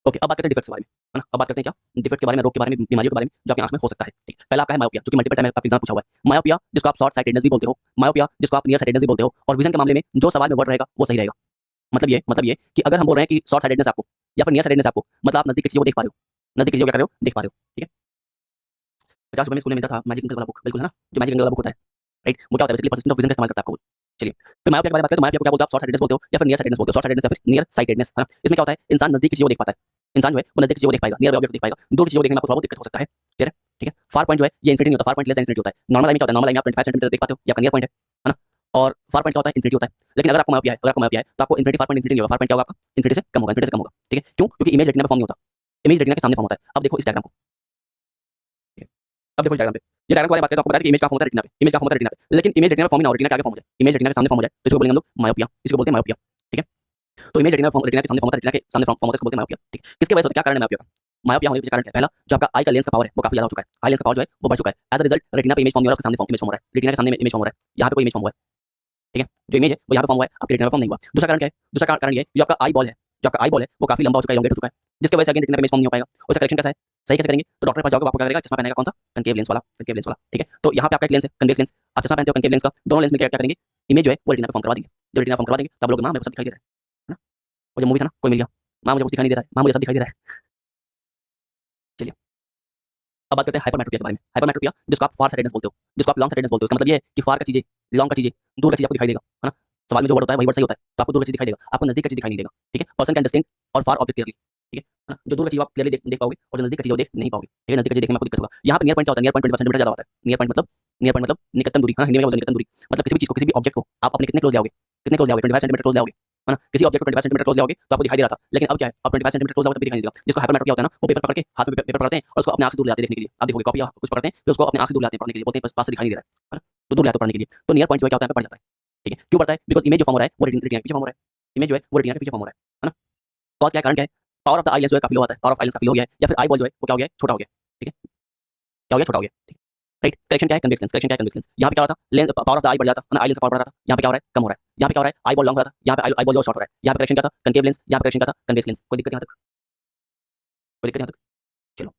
ओके, अब बात करते हैं डिफेक्ट्स के बारे में, है ना। अब बात करते हैं क्या, डिफेक्ट के बारे में, रोग के बारे में, बीमारियों के बारे में जो आपकी आंख में हो सकता है, ठीक है। पहला आपका है मायोपिया, जो कि मल्टीपल टाइम आपका एग्जाम पूछा हुआ है। मायोपिया जिसको आप शॉर्ट साइटेडनेस भी बोलते हो, मायोपिया जिसको आप नियर साइटेडनेस भी बोलते हो, और विजन के मामले में जो सवाल में वर्ड रहेगा वो सही रहेगा। मतलब ये कि अगर हम बोल रहे हैं कि शॉर्ट साइटेडनेस आपको या फिर नियर साइटेडनेस आपको, मतलब आप नजदीक की चीजों को देख पा रहे हो, नजदीक की चीजों को क्या कर रहे हो, देख पा रहे हो, ठीक है। 50 रुपए में स्कूल में मिलता था मैजिक एंगल वाला बुक, बिल्कुल है ना, जो मैजिक एंगल वाला बुक होता है, राइट। वो क्या होता है, बेसिकली परसिस्टेंस ऑफ विजन का इस्तेमाल करता है आपका वो। चलिए, फिर मायोपिया के बारे में बात करें तो मायोपिया को क्या बोलते हो आप, शॉर्ट साइटेडनेस बोलते हो या फिर नियर साइटेडनेस बोलते हो, शॉर्ट साइटेडनेस या फिर नियर साइटेडनेस, है ना। इसमें क्या होता है, इंसान नजदीक की चीजों को देख पाता है, इंसान जो है वो नजदीक की चीजों को देख पाएगा, नियर ऑब्जेक्ट देख पाएगा, दूर की चीजों को देखने में आपको थोड़ा बहुत दिक्कत हो सकता है, क्लियर है, ठीक है। फार पॉइंट जो है ये इन्फिनिटी नहीं होता, far point less than infinity होता है। नॉर्मल आई में क्या होता है, नॉर्मल आई में आप 25 सेंटीमीटर देख पाते हो, या नियर पॉइंट है ना। और फार पॉइंट क्या होता है, इन्फिनिटी होता है। लेकिन अगर आपको मायोपिया है, अगर आपको मायोपिया है तो आपको इन्फिनिटी, फार पॉइंट इन्फिनिटी नहीं होगा, फार पॉइंट क्या होगा आपका, इन्फिनिटी से कम होगा, इन्फिनिटी से कम होगा, ठीक है। क्यों, क्योंकि इमेज रेटिना पे फॉर्म नहीं होता, इमेज रेटिना के सामने फॉर्म होता है। अब देखो इस डायग्राम को, ठीक है, अब देखो इस डायग्राम पे, ये डायग्राम के बारे में बात करें तो आपको पता है कि इमेज का फॉर्म होता है रेटिना पे, इमेज का फॉर्म होता है रेटिना पे, लेकिन इमेज रेटिना पे फॉर्म नहीं हो, रेटिना के आगे फॉर्म हो जाए, इमेज रेटिना के सामने फॉर्म हो जाए तो इसको बोलेंगे हम लोग मायोपिया, इसको बोलते हैं मायोपिया, ठीक है। तो इमेज रेटिना रेटिना के सामने फॉर्म होता है, रेटिना के सामने फॉर्म होता है, इसको बोलते हैं मायोपिया, ठीक है। किसके वजह से, क्या कारण है मायोपिया का, मायोपिया होने के कारण क्या है, पहला जो आपका आई का लेंस का पावर है वो काफी ज्यादा हो चुका है, आई लेंस का पावर जो है वो बढ़ चुका है, एज अ रिजल्ट रेटिना पे इमेज फॉर्म नहीं हो रहा, सामने इमेज फॉर्म हो रहा है, रेटिना के सामने इमेज फॉर्म हो रहा है, यहाँ पे कोई इमेज फॉर्म हुआ है, ठीक है, जो इमेज है वो यहाँ पे फॉर्म हुआ है, आपके रेटिना में फॉर्म नहीं हुआ। दूसरा कारण क्या है? दूसरा कारण ये है, जो आपका आई बॉल है, जो आपका आई बॉल है वो काफी लंबा हो चुका है, elongate हो चुका है, जिसकी वजह से अगेन रेटिना पे इमेज फॉर्म नहीं हो पाएगा। उसका करेक्शन कैसा है? सही कैसे करेंगे? तो डॉक्टर के पास जाओगे, वो आपको क्या करेगा? चश्मा पहनाएगा, कौन सा? कनकेव लेंस वाला, कनकेव लेंस वाला, ठीक है। तो यहाँ पे आपका एक लेंस है, कन्वेक्स लेंस, आप चश्मा पहनते हो कनकेव लेंस का, दोनों लेंस में क्या क्या करेंगे? इमेज जो है वो रेटिना पे फॉर्म करवा देंगे। जो रेटिना फॉर्म करवा देंगे तब लोग माँ मेरे को सब दिखाई दे रहा है ना? वो जो मूवी था ना, कोई मिल गया, माँ मुझे कुछ दिखाई नहीं दे रहा है, माँ मुझे सब दिखाई दे रहा है। चलिए, अब बात करते हैं हाइपरमेट्रोपिया के बारे में। हाइपरमेट्रोपिया जिसको आप फार साइटेडनेस बोलते हो, जिसको आप लॉन्ग साइटेडनेस बोलते हो, इसका मतलब ये है कि फार का चीजें, लॉन्ग का चीजें, दूर का चीज आपको दिखाई देगा, है ना? सवाल में जो वर्ड होता है वही वर्ड सही होता है, तो आपको दूर का चीज दिखाई देगा, आपको नजदीक का चीज दिखाई नहीं देगा, ठीक है। पर्सन कैन डिस्टिंग और फार ऑब्जेक्ट क्लियरली, ठीक है ना? जो दूर का चीज आप क्लियरली देख पाओगे और जो नजदीक का चीज वो देख नहीं पाओगे, ठीक है। नजदीक का चीज देखने में आपको दिक्कत होगा। यहाँ पे नियर पॉइंट क्या होता है? नियर पॉइंट 20 सेंटीमीटर ज्यादा होता है। नियर पॉइंट मतलब निकटतम दूरी, हाँ हिंदी में क्या बोलते हैं? निकटतम दूरी मतलब किसी भी चीज को, किसी भी ऑब्जेक्ट को आप अपने कितने क्लोज जाओगे? कितने क्लोज जाओगे? 25 सेंटीमीटर क्लोज जाओगे, है ना? किसी ऑब्जेक्ट को 25 सेंटीमीटर क्लोज जाओगे तो आपको दिखाई दे रहा था, लेकिन अब क्या है? अब 25 सेंटीमीटर क्लोज जाओगे तब भी दिखाई नहीं देगा। जिसको हाइपरमेट्रोपिया होता है ना, वो पेपर पकड़ के हाथ में पेपर पकड़ते हैं और उसको अपने आंख से दूर ले जाते हैं देखने के लिए। आप देखोगे कॉपी या कुछ पकड़ते हैं फिर उसको अपने आंख से दूर ले जाते हैं पढ़ने के लिए, बोलते हैं पास से दिखाई नहीं दे रहा है ना? तो दूर ले जाते हैं पढ़ने के लिए। तो नियर पॉइंट जो है क्या होता है? बढ़ जाता है, ठीक है। क्यों बढ़ता है? बिकॉज इमेज जो फॉर्म हो रहा है वो रेटिना के पीछे फॉर्म हो रहा है। इमेज जो है वो रेटिना के पीछे फॉर्म हो रहा है ना? कॉज क्या है? कारण क्या है? Power of the eye lens जो है काफी लो आता है, पावर ऑफ आई लेंस काफी लो हो गया है, या फिर आई बॉल जो है वो क्या हो गया है? छोटा हो गया है, ठीक है। क्या हो गया? छोटा हो गया, ठीक है। राइट, करेक्शन क्या है? कन्वेक्स लेंस, करेक्शन क्या है? Convex lens. यहाँ पे क्या हो रहा था? लेंस पावर ऑफ द आई बढ़ जाता है ना, आई लेंस का पावर बढ़ रहा था, यहाँ पे क्या हो रहा है? कम हो रहा है। यहाँ पे क्या हो रहा है? आई बॉल लॉन्ग हो रहा था, यहाँ पे आई बॉल जो शॉर्ट हो रहा है। यहाँ पे करेक्शन क्या था? कनकेव लेंस, यहाँ पे करेक्शन क्या था? Convex lens. कोई दिक्कत यहाँ तक? कोई दिक्कत यहाँ तक? चलो,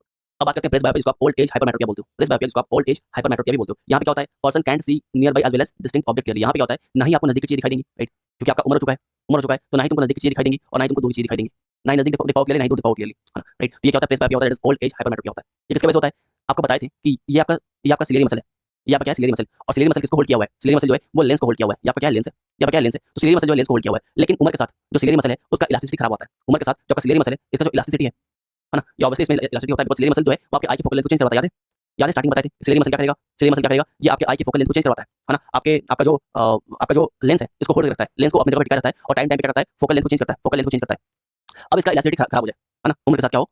अब बात करते हैं प्रेस बायोपिया, जिसको आप ओल्ड एज हाइपरमेट्रोपिया बोलते हो। प्रेस बायोपिया जिसको आप ओल्ड एज हाइपरमेट्रोपिया भी बोलते हो। यहाँ पे क्या होता है? Person can't see near by as well as distinct object clearly. यहाँ पे क्या होता है? ना ही आपको नजदीक की चीज दिखाई देंगी, राइट, क्योंकि आपका उम्र हो चुका है, उम्र हो चुका है, तो ना ही तुमको नजदीक की चीज दिखाई देंगी और ना ही तुमको दूर की चीज दिखाई देंगी। ना ही नजदीक दिख पाओ क्लियरली, ना ही दूर दिख पाओ क्लियरली, राइट। तो ये क्या होता है? प्रेस बायोपिया होता है, ओल्ड एज हाइपरमेट्रोपिया होता है। ये किसकी वजह से होता है? आपको बताए थे कि ये आपका सिलेरी मसल है, ये आपका क्या है? Ciliary muscle. और सिलेरी मसल किसको होल्ड किया हुआ है? सिलेरी मसल जो है वो लेंस को होल्ड किया हुआ है। ये आपका क्या है? लेंस है। ये आपका क्या है? लेंस है। तो सिलेरी मसल जो है लेंस को होल्ड किया हुआ है, लेकिन उम्र के साथ जो सिलेरी मसल है उसका इलास्टिसिटी खराब होता है। उम्र के साथ जो आपका सिलेरी मसल है इसका जो इलास्टिसिटी है ना, ये ऑब्वियसली इसमें इलास्टिसिटी होता है, बिकॉज़ सिलेरी मसल जो है वो आपके आई की फोकल लेंथ को चेंज करवाता है, याद है? याद है स्टार्टिंग में बताए थे सिलेरी मसल क्या करेगा? सिलेरी मसल क्या करेगा? ये आपके आई की फोकल लेंथ को चेंज करवाता है ना? आपका जो लेंस है इसको होल्ड रखता है, लेंस को अपनी जगह पे टिकाए रखता है और टाइम टाइम पे क्या करता है? फोकल लेंथ को चेंज करता है, फोकल लेंथ को चेंज करता है। अब इसका इलास्टिसिटी खराब हो जाए, है ना? उम्र के साथ क्या हो?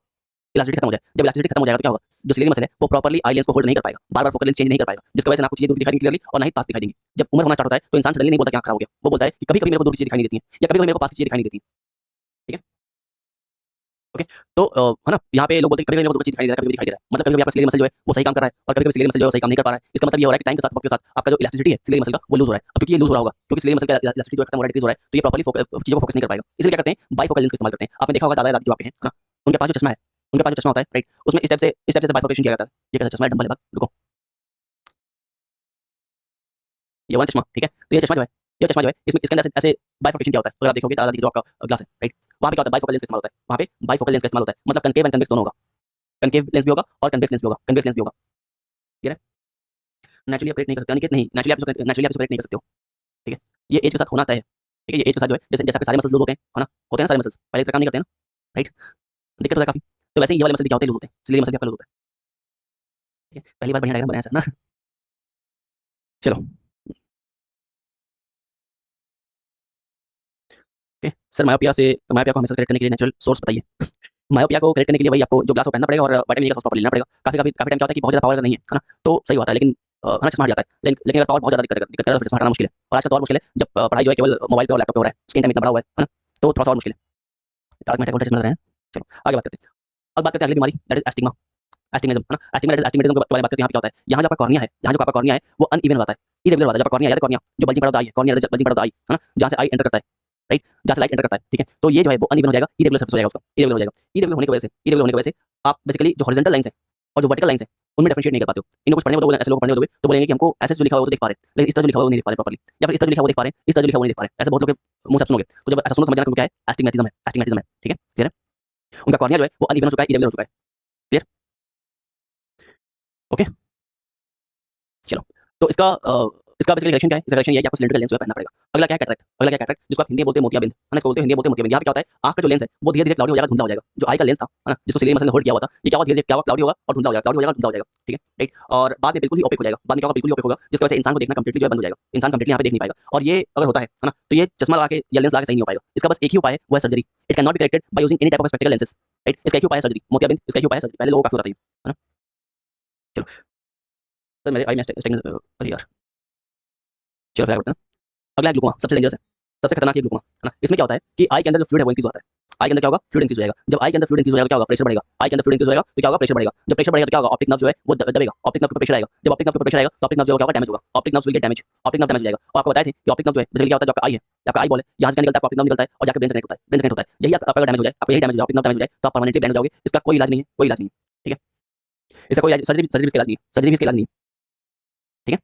इलास्टिसिटी खत्म हो जाए। जब इलास्टिसिटी खत्म हो जाएगा तो क्या होगा? जो सिलेरी मसल है वो प्रॉपर्ली आई लेंस को होल्ड नहीं कर पाएगा, बार-बार फोकल लेंथ चेंज नहीं कर पाएगा, जिसकी वजह से ना आपको चीजें दूर दिखाई देंगी क्लियरली और ना ही पास दिखाई देंगी। जब उम्र होना स्टार्ट होता है तो इंसान सडनली नहीं बोलता कि आँख खराब हो गया, वो बोलता है कि कभी-कभी मेरे को दूर की चीजें दिखाई नहीं देती हैं या कभी-कभी मेरे को पास की चीजें दिखाई नहीं देती हैं, ठीक है? ओके, तो है ना, यहाँ पे लोग बोलते हैं कभी-कभी मेरे को दूर की चीज दिखाई नहीं दे रहा है, कभी-कभी दिखाई दे रहा है। मतलब कभी-कभी आपका सिलेरी मसल जो है वो सही काम कर रहा है और कभी-कभी सिलेरी मसल जो है वो सही काम नहीं कर पा रहा है। इसका मतलब ये हो रहा है कि टाइम के साथ, वक्त के साथ आपका जो इलास्टिसिटी है सिलेरी मसल का वो लूज हो रहा है। अब क्योंकि ये लूज हो रहा होगा, क्योंकि सिलेरी मसल का इलास्टिसिटी जो है खत्म हो रहा है, डिक्रीज हो रहा है, तो ये प्रॉपर्ली चीजों को फोकस नहीं कर पाएगा। इसलिए क्या करते हैं? बाइफोकल लेंस का इस्तेमाल करते हैं। आपने देखा होगा दादा-दादी जो आपके हैं, है ना? उनके पास जो चश्मा है, उनके पास जो चश्मा होता है, राइट, उसमें इस टाइप से बाइफोकेशन किया जाता है। ये कैसा चश्मा है? डंबल है, रुको, ये वाला चश्मा, ठीक है। तो ये चश्मा जो है इसमें इसके अंदर ऐसे बाइफोकेशन किया होता है। अगर आप देखोगे दादा-दादी जो आपका ग्लास है, राइट, वहाँ पे क्या होता है? बाइफोकल लेंस का इस्तेमाल होता है। वहाँ पे बाइफोकल लेंस का इस्तेमाल होता है, मतलब कनकेव एंड कन्वेक्स दोनों होगा। कनकेव लेंस भी होगा और कन्वेक्स लेंस भी होगा, कन्वेक्स लेंस भी होगा, क्लियर है? नेचुरली आप करेक्ट नहीं कर सकते, अनिकेत नहीं, नेचुरली आप इसको करेक्ट नहीं कर सकते हो, ठीक है? ये एज के साथ होना तय है, ठीक है? ये एज के साथ जो है जैसे जैसे आपके सारे मसल्स लूज़ होते हैं, है ना? होते हैं ना सारे मसल्स, पहले की तरह काम नहीं करते हैं ना, राइट? दिक्कत होता है काफ़ी। तो वैसे ही ये वाले मसल भी क्या होते हैं? लूज़ होते हैं, सिलेरी मसल भी आपका लूज़ होता है, ठीक है? पहली बार बढ़िया डायग्राम बनाया सर ना। चलो, ओके। सर मायोपिया को हमेशा करेक्ट करने के लिए नेचुरल सोर्स बताइए। मायोपिया को करेक्ट करने के लिए भाई आपको जो ग्लास को पहनना पड़ेगा और विटामिन ए का सोर्स प्रॉपर लेना पड़ेगा। काफ़ी टाइम क्या होता है कि बहुत ज़्यादा पावर अगर नहीं है ना, तो सही होता है, लेकिन है ना, चश्मा हट जाता है। लेकिन अगर पावर बहुत ज़्यादा दिक्कत करे तो फिर चश्मा हटाना मुश्किल है, और आजकल तो और मुश्किल है जब पढ़ाई जो है केवल मोबाइल पे और लैपटॉप पे हो रहा है, स्क्रीन टाइम इतना बड़ा हुआ है ना? तो थोड़ा-सा और मुश्किल है। डार्क मैटर वोल्टेज मिल रहे हैं। चलो आगे बात करते हैं। अब बात करते हैं अगली बीमारी, दैट इज़ एस्टिग्मा। एस्टिग्मेटिज्म, है ना? एस्टिग्मेटिज्म के बारे में बात करते हैं। यहाँ पे क्या होता है? यहाँ जो आपका कॉर्निया है, यहाँ जो आपका कॉर्निया है वो अनइवन होता है, इरेगुलर होता है। जब आपका कॉर्निया, याद है कॉर्निया जो bulging part of the eye है, cornea bulging part of the eye, है ना? जहाँ से आई एंटर करता है, राइट? जहाँ से लाइट एंटर करता है, ठीक है? तो ये जो है वो अनइवन हो जाएगा, इरेगुलर सरफेस हो जाएगा उसका, इरेगुलर हो जाएगा। इरेगुलर होने की वजह से आप बेसिकली जो हॉरिजॉन्टल लाइन्स हैं और जो वर्टिकल लाइन्स हैं उनमें डिफरेंशिएट नहीं कर पाते हो। इनको कुछ पढ़ने में तो ऐसे लोग पढ़ने में तो बोलेंगे कि हमको ऐसे जो लिखा हुआ है वो तो देख पा रहे हैं, लेकिन इस तरह जो लिखा हुआ है वो नहीं देख पा रहे प्रॉपर्ली, या फिर इस तरह जो लिखा हुआ वो देख पा रहे हैं, इस तरह जो लिखा हुआ वो नहीं देख पा रहे हैं। ऐसे बहुत लोग के मुँह से आप सुनोगे, तो जब ऐसा सुनो समझ जाना कि वो क्या है? एस्टिग्मेटिज्म है, एस्टिग्मेटिज्म है, ठीक है? क्लियर है? उनका कॉर्निया जो है वो अनइवन हो चुका है, इरेगुलर हो चुका है, क्लियर? ओके, चलो। तो इसका बेसिकली करेक्शन क्या है? इसका करेक्शन ये है कि आपको सिलिंड्रिकल लेंस जो है पहनना पड़ेगा। अगला क्या है? कैटरेक्ट। अगला क्या है? कैटरेक्ट, जिसको आप हिंदी में बोलते हैं मोतियाबिंद, है ना? इसको बोलते हैं हिंदी में बोलते हैं मोतियाबिंद। यहाँ पे क्या होता है? आँख का जो लेंस है वो धीरे-धीरे क्लाउडी हो जाएगा, धुंधला हो जाएगा। जो आई का लेंस था, है ना? जिसको सिलेरी मसल ने होल्ड किया हुआ था, ये क्या हुआ? धीरे-धीरे क्या हुआ? क्लाउडी होगा और धुंधला हो जाएगा, क्लाउडी हो जाएगा, धुंधला हो जाएगा, ठीक है? राइट? और बाद में बिल्कुल ही ओपेक हो जाएगा। बाद में क्या होगा? बिल्कुल ही ओपेक होगा, जिसकी वजह से इंसान को देखना कंप्लीटली जो है बंद हो जाएगा। इंसान कंप्लीटली यहाँ पे देख नहीं पाएगा। और ये अगर होता है ना? तो ये चश्मा लगा के या लेंस लगा के सही नहीं हो पाएगा। इसका बस एक ही उपाय है, वो है surgery. It can not be corrected by using any type of spectacled lenses, right? इसका एक ही उपाय है सर्जरी। मोतियाबिंद, इसका एक ही उपाय है सर्जरी। पहले लोगों को काफ़ी होता था ये, है ना? चलो, सर मेरे आई में अरे यार! चलो फिर आगे बढ़ते हैं। अगला है ग्लूकोमा, सबसे डेंजरस है, सबसे खतरनाक ये ग्लूकोमा, है ना? इसमें क्या होता है कि आई के अंदर जो फ्लूइड है वो इंक्रीज़ होता है। आई के अंदर क्या होगा, फ्लूइड इंक्रीज हो जाएगा। जब आई के अंदर फ्लूइड इंक्रीज हो जाएगा क्या होगा, प्रेशर बढ़ेगा। आई के अंदर फ्लूइड इंक्रीज हो जाएगा तो क्या होगा, प्रेशर बढ़ेगा। जब प्रेशर बढ़ेगा तो क्या होगा, ऑप्टिक नर्व जो है वो दबेगा, ऑप्टिक नर्व पे प्रेशर आएगा। जब ऑप्टिक नर्व पे प्रेशर आएगा तो ऑप्टिक नर्व जो होगा डैमेज होगा, optic nerve will get damage, optic nerve damage हो जाएगा। और आपको बताया थे कि ऑप्टिक नर्व जो है बेसिकली क्या होता है, जो आपका आई है, आपका आई बॉल है, यहाँ से क्या निकलता है, ऑप्टिक नर्व निकलता है और जाकर ब्रेन से कनेक्ट होता है, ब्रेन से कनेक्ट होता है। यही आपका डैमेज हो जाए, आपको यही डैमेज हो जाए, ऑप्टिक नर्व डैमेज हो जाए तो आप परमानेंटली ब्लाइंड हो जाओगे। इसका कोई इलाज नहीं है, कोई इलाज नहीं है, ठीक है। इसका कोई सर्जरी सर्जरी भी इसका इलाज नहीं है, सर्जरी भी इसका इलाज नहीं है, ठीक है,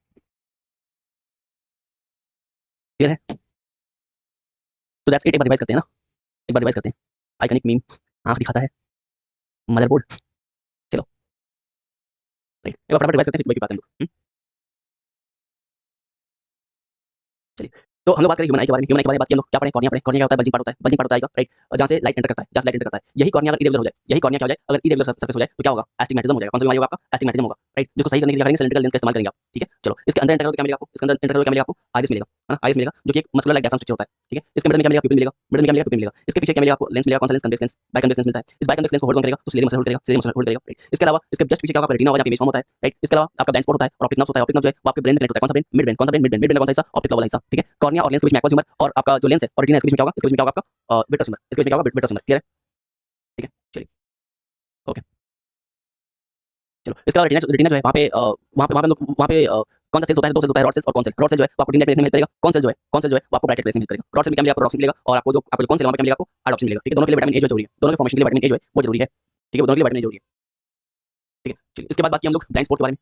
क्लियर है। तो दैट्स इट। एक बार रिवाइज करते हैं ना, एक बार रिवाइज करते हैं। आइकनिक मीम, आंख दिखाता है, मदरबोर्ड। चलो राइट, एक बार फटाफट रिवाइज करते हैं फिर बात करेंगे। चलिए, तो हम लोग बात करें ह्यूमन आई के बारे में। ह्यूमन आई के बारे में बात की हम लोग, क्या पढ़े, कॉर्निया पढ़े। कॉर्निया क्या होता है, बल्जिंग पार्ट होता है, बल्जिंग पार्ट होता है राइट, जहाँ से लाइट एंटर करता है, जहाँ से लाइट एंटर करता है। यही कॉर्निया अगर इरेगुलर हो जाए, यही कॉर्निया क्या हो जाए, अगर इरेगुलर सरफेस हो जाए तो क्या होगा, एस्टिग्मेटिज्म हो जाएगा। कौन सा बीमारी होगा आपका, एस्टिग्मेटिज्म होगा राइट, जिसको सही करने के लिए करेंगे सिलिंड्रिकल लेंस का इस्तेमाल करेंगे आप, ठीक है। चलो, इसके अंदर एंटर करोगे क्या मिलेगा आपको, इसके अंदर एंटर करोगे क्या मिलेगा आपको, आइरिस मिलेगा, है ना, आइरिस मिलेगा जो कि एक मस्कुलर लाइक डायफ्राम स्ट्रक्चर होता है, ठीक है। इसके मिडल में क्या मिलेगा, प्यूपिल मिलेगा, मिडल में क्या मिलेगा, प्यूपिल मिलेगा। इसके पीछे क्या मिलेगा आपको, लेंस मिलेगा। कौन सा लेंस, कन्वेक्स लेंस, बाइकन्वेक्स लेंस मिलता है। इस बाइकन्वेक्स लेंस को होल्ड कौन करेगा, तो सिलेरी मसल होल्ड करेगा, सिलेरी मसल होल्ड करेगा राइट। इसके अलावा इसके जस्ट पीछे क्या होगा, रेटिना होगा, जहाँ इमेज फॉर्म होता है राइट। इसके अलावा आपका ब्लाइंड स्पॉट होता है और ऑप्टिक नर्व होता है। ऑप्टिक नर्व जो है वो आपके ब्रेन में कनेक्ट होता है। कौन सा ब्रेन, मिड ब्रेन। कौन सा brain, mid brain. Mid brain का कौन सा हिस्सा, ऑप्टिक वाला हिस्सा, ठीक है। कॉर्निया और लेंस के बीच में एक्वा ह्यूमर और आपका जो लेंस है और रेटिना इसके बीच में क्या होगा, इसके बीच में क्या होगा आपका विट्रस ह्यूमर, इसके बीच में क्या होगा, विट्रस ह्यूमर, क्लियर है, ठीक है। चलिए ओके, चलो इसका रेटिना, रेटिना जो है वहाँ पे हम लोग वहाँ पे कौन सा सेल्स होता है, दो सेल्स होता है, रॉड सेल्स और कौन सेल। रॉड सेल जो है वो आपको डी नेट में हेल्प करेगा, कौन सेल जो है, कौन सेल जो है वो आपको ब्राइट प्लेस में हेल्प करेगा। रॉड सेल में क्या मिलेगा, आपको रॉक्सिन मिलेगा और आपको कौन सेल वहाँ पे क्या मिलेगा, आपको आइडोक्सिन मिलेगा, ठीक है। दोनों के लिए विटामिन ए जो जरूरी है, दोनों के फॉर्मेशन के लिए विटामिन ए जो है वो जरूरी है, ठीक है, दोनों के लिए विटामिन ए जरूरी है, ठीक है। चलिए इसके बाद बात की हम लोग ब्लाइंड स्पॉट के बारे में।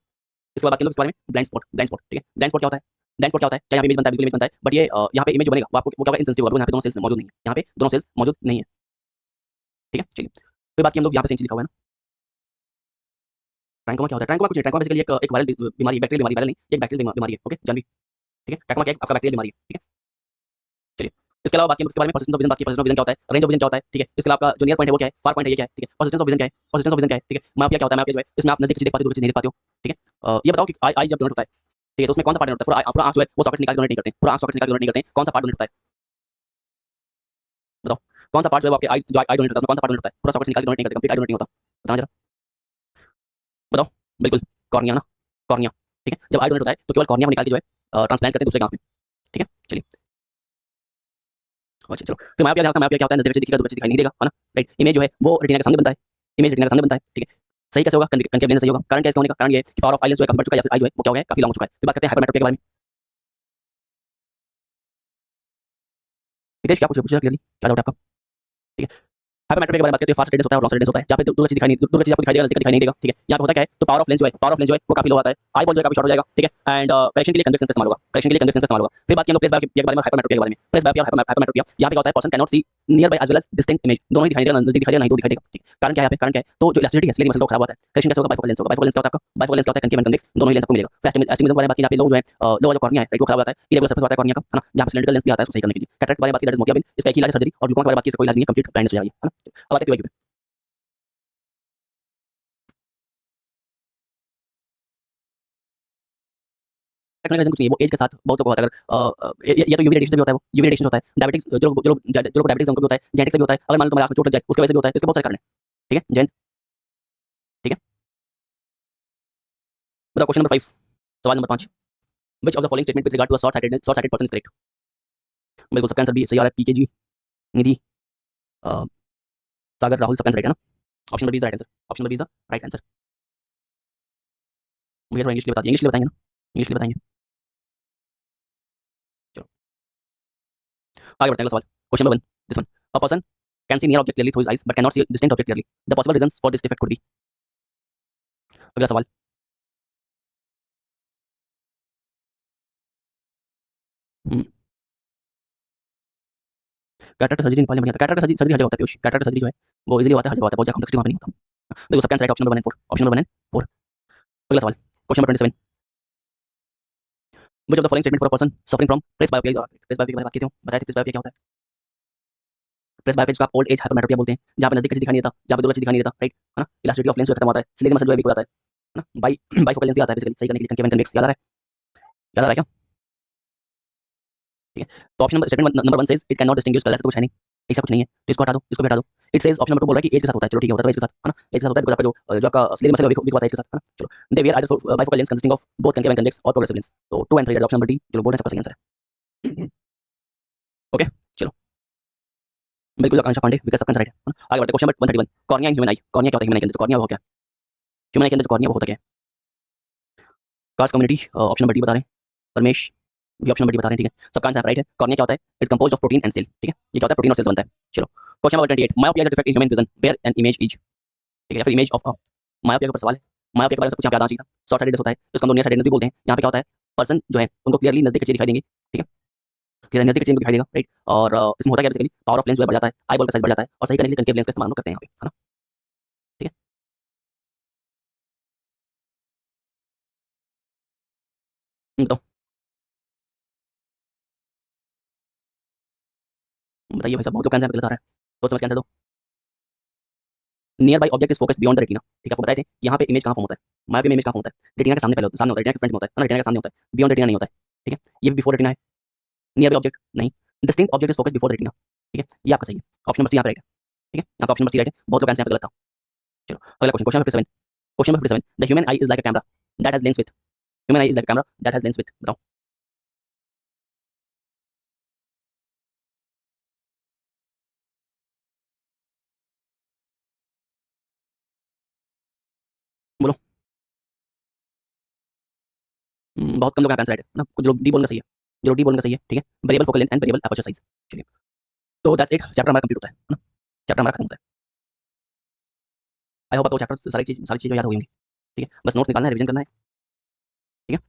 इसके बाद बात की हम लोग इस बारे में ब्लाइंड स्पॉट, ब्लाइंड स्पॉट, ठीक है। ब्लाइंड स्पॉट क्या होता है, ब्लाइंड स्पॉट क्या होता है, क्या यहाँ पे इमेज बनता है, बिल्कुल इमेज बनता है, बट ये यहाँ पे इमेज जो बनेगा वो आपको वो क्या होगा, इनसेंसिटिव होगा, यहाँ पे दोनों सेल्स मौजूद नहीं है, यहाँ पे दोनों सेल्स मौजूद नहीं है, ठीक है। चलिए फिर बात की हम लोग यहाँ पे सेम चीज लिखा हुआ है ना, ट्रैकोमा क्या होता है। ट्रैकोमा कुछ नहीं, ट्रैकोमा बेसिकली एक वायरल बीमारी है, बैक्टीरियल बीमारी, वायरल नहीं, एक बैक्टीरियल बीमारी है, ओके जानवी, ठीक है। ट्रैकोमा क्या है, आपका बैक्टीरियल बीमारी है, ठीक है। चलिए इसके अलावा बाकी हम इसके बारे में परसिस्टेंस ऑफ विजन बात की। परसिस्टेंस ऑफ विजन क्या होता है, रेंज ऑफ विजन क्या होता है, ठीक है। इसके अलावा आपका जो नियर पॉइंट है वो क्या है, फार पॉइंट है ये क्या है, ठीक है। परसिस्टेंस ऑफ विजन क्या है, परसिस्टेंस ऑफ विजन क्या है, ठीक है। मापिया क्या होता है, मापिया जो है इसमें आप नजदीक से देख पाते हो, दूर से नहीं देख पाते हो, ठीक है। ये बताओ कि आई जब डोनेट होता है, ठीक है, तो उसमें कौन सा पार्ट डोनेट होता है, पूरा आंख जो है वो सॉकेट निकाल के डोनेट नहीं करते हैं, पूरा आंख सॉकेट निकाल के डोनेट नहीं करते हैं, कौन सा पार्ट डोनेट होता है, बताओ कौन सा पार्ट जो है वो आपके आई जो आई डोनेट होता है, कौन सा पार्ट डोनेट होता है, पूरा सॉकेट निकाल के डोनेट नहीं करते, कंप्लीट आई डोनेट नहीं होता, बताना जरा, बताओ, बिल्कुल कॉर्निया ना, कॉर्निया, ठीक है। जब आई डोनेट होता है तो केवल कॉर्निया को निकाल के जो है ट्रांसप्लांट करते हैं दूसरे आंख में, ठीक है। चलिए अच्छा चलो, फिर मायोपिया क्या होता है, मायोपिया क्या होता है, नजर से दिखेगा, दूर से दिखाई नहीं देगा, है ना राइट। इमेज जो है वो रेटिना के सामने बनता है, इमेज रेटिना के सामने बनता है, ठीक है। सही कैसे होगा, कनकेव लेंस सही होगा। कारण क्या है इसका होने का, कारण ये है कि पावर ऑफ आई लेंस जो है काफी बढ़ चुका है, या फिर आई जो है वो क्या हो गया है, काफी लॉन्ग हो चुका है। फिर बात करते हैं हाइपरमेट्रोपिया के बारे में। हितेश क्या पूछ रहे क्लियरली, क्या डाउट है आपका, ठीक है। हाइपरमेट्रोपिया के बारे में बात करते हैं, फास्ट रेडियस होता है और लॉन्ग रेडियस होता है, जहाँ पे दूर से दिखाई नहीं, दूर से आपको दिखाई देगा, नजदीक दिखाई नहीं देगा, ठीक है। यहाँ पे होता क्या है, तो पावर ऑफ लेंस जो है, पावर ऑफ लेंस जो है वो काफी लो आता है, आई बॉल जो है काफी शॉर्ट हो जाएगा, ठीक है। एंड करेक्शन के लिए कन्वेक्शन का इस्तेमाल होगा, करेक्शन के लिए कन्वेक्शन का इस्तेमाल होगा। फिर बात की हम लोग प्रेस बायोपिया के बारे में, हाइपरमेट्रोपिया के बारे में। प्रेस बायोपिया और हाइपरमेट्रोपिया यहाँ पे क्या होता है, person can not see near by as well as distinct image, दोनों ही दिखाई देगा, नजदीक दिखाई देगा, नहीं दूर दिखाई देगा, ठीक है। कारण क्या है यहाँ पे, कारण क्या है, तो जो इलास्टिसिटी है, स्लेरी मसल को खराब होता है। करेक्शन कैसे होगा, बाइफोकल लेंस होगा। बाइफोकल लेंस क्या होता है आपका, बाइफोकल लेंस क्या होता है, कनकेव एंड कन्वेक्स दोनों ही लेंस आपको मिलेगा। फिर एस्टिग्मेटिज्म के बारे में बात की, यहाँ पे लो जो है, लो जो कॉर्निया है राइट वो खराब होता है, इरेगुलर सरफेस होता है कॉर्निया का, है ना, जहाँ पे सिलिंड्रिकल लेंस भी आता है उसको सही करने के लिए। कैटरेक्ट के बारे में बात की, दैट इज मोतियाबिंद, इसका एक ही इलाज है सर्जरी, और ग्लूकोमा के बारे में बात की, इसका कोई इलाज नहीं है, कंप्लीट ब्लाइंडनेस हो जाएगी, है ना। अब आते हैं टेक्निकल कुछ नहीं है, वो एज के साथ बहुत लोग को होता है। अगर ये तो यूवी रेडिएशन से भी होता है, वो यूवी रेडिएशन होता है, डायबिटिक्स जो लोग डायबिटिक्स उनको भी होता है, जेनेटिक्स से भी होता है। अगर मान लो तुम्हारे आंख में चोट लग जाए उसके वजह से भी होता है, इसके बहुत सारे कारण हैं, ठीक है। जैन, ठीक है। बताओ क्वेश्चन नंबर 5, सवाल नंबर 5, which of the following statement with regard to a short sighted person is correct. बिल्कुल सबका आंसर भी सही आ रहा है, पीके जी, निधि, अ, सागर, राहुल, सबका आंसर राइट है ना। Option number B is the right answer, option number B is the right answer. मुझे थोड़ा इंग्लिश के लिए बताइए, इंग्लिश के लिए बताएंगे ना, इंग्लिश के लिए बताएंगे। चलो आगे बढ़ते हैं, अगला सवाल, question number 1, this one, a person can see near object clearly through his eyes but can not see distant object clearly, the possible reasons for this defect could be. अगला सवाल, कैटरेक्ट सर्जरी नेपाल में नहीं होता, cataract surgery हर जगह होता है Piyush, cataract surgery जो है वो इजीली होता है, हर जगह होता है, बहुत ज्यादा कॉम्प्लेक्सिटी वहाँ पे नहीं होता। देखो सबका answer right, option number 1 and 4, option number 1 and 4। अगला सवाल, question number 27, which of the following statement for a person suffering from presbyopia, presbyopia के बारे में बात की थी, बताया था प्रेस बायोपिया क्या होता है। प्रेस बायोपिया जिसको आप ओल्ड एज हाइपरमेट्रोपिया बोलते हैं, जहाँ पे नजदीक दिखाई नहीं देता, जहाँ पे दूर से दिखाई नहीं देता, राइट, है ना। इलास्टिसिटी ऑफ लेंस जो खत्म होता है, सिलेंडर मसल जो है वीक हो जाता है ना, बाइफोकल लेंस आता है बेसिकली सही करने के लिए, कनकेव एंड कन्वेक्स, याद आ रहा है, याद आ रहा है क्या, ठीक है। तो option number statement number 1 says it can not distinguish colour, ऐसा कुछ है नहीं, ऐसा कुछ नहीं है, तो इसको हटा दो, इसको भी हटा दो। इट सेज ऑप्शन नंबर 2 बोल रहा है कि एज के साथ होता है, चलो ठीक है, होता है एज के साथ, है ना, एज के साथ होता है, बिकॉज़ आपका जो आपका स्लेरी मसल वीक होता है एज के साथ, है ना। चलो they wear either bifocal lens consisting of both concave and convex और प्रोग्रेसिव लेंस, तो 2 एंड 3 ऑप्शन नंबर डी जो बोल रहे हैं सबका सही आंसर है। ओके चलो, बिल्कुल आकांक्षा पांडे, विकास सबका राइट है। आगे बढ़ते question number 131, cornea in human I. Cornea क्या होता है ह्यूमन आई के अंदर? कॉर्निया वो क्या है? ह्यूमन आई के अंदर जो कॉर्निया वो होता क्या है? Cars community, option number D बता रहे हैं। परमेश भी ऑप्शन नंबर डी बता रहे हैं, ठीक है। सबका आंसर राइट है। कॉर्निया क्या होता है? It compose of protein and cell, ठीक है। ये क्या होता है? प्रोटीन और सेल्स बनता है। चलो question number 28, myopia is a defect in human vision where an image is, ठीक है, या फिर इमेज ऑफ मायोपिया के ऊपर सवाल है। मायोपिया के बारे में सब कुछ यहाँ पे याद आना चाहिए था। शॉर्ट साइटेडनेस होता है, इसको हम नियर साइटेडनेस भी बोलते हैं। यहाँ पे क्या होता है? पर्सन जो है उनको क्लियरली नजदीक के चीज दिखाई देंगे, ठीक है, क्लियर नजदीक के चीज दिखाई देगा, राइट। और इसमें होता क्या बेसिकली, पावर ऑफ लेंस जो है बढ़ जाता है, आई बॉल का साइज बढ़ जाता है, और सही करने के लिए कनकेव लेंस का इस्तेमाल हम लोग करते हैं यहाँ पे, है ना, ठीक है। बताओ बताइए भाई साहब, बहुत लोग कैंसर गलत आ रहा है, सोच समझ के आंसर दो। Near by object is focus beyond the retina, ठीक है, आपको बताए थे यहाँ पे इमेज कहाँ फॉर्म होता है, माया में इमेज कहाँ फॉर्म होता है? रेटिना के सामने, पहले सामने होता है, रेटिना के फ्रंट में होता है ना, रेटिना के सामने होता है, बियॉन्ड रेटिना नहीं होता है, ठीक है। ये बिफोर रेटिना है। नियर बाई ऑब्जेक्ट नहीं, distinct object is focus before retina, ठीक है, ये आपका सही है। ऑप्शन नंबर सी यहाँ पे राइट है, ठीक है, यहाँ पे ऑप्शन नंबर सी राइट है, बहुत लोग आंसर यहाँ पे गलत था। चलो अगला question, question number 57, question number 57, the human I is like a camera that has lens with, human I is like a camera that has lens with, बताओ। बोलो। बहुत कम लोग यहाँ पे आंसर राइट है ना, कुछ लोग डी बोलना सही है, जो डी बोलना सही है, ठीक है, variable focal length and variable aperture size. चलिए, तो दैट्स इट, चैप्टर हमारा कंप्लीट होता है ना, चैप्टर हमारा खत्म होता है। आई होप आपको चैप्टर सारी चीज सारी चीजें याद हो गई होंगी, ठीक है, बस नोट्स निकालना है, रिवीजन करना है, ठीक है।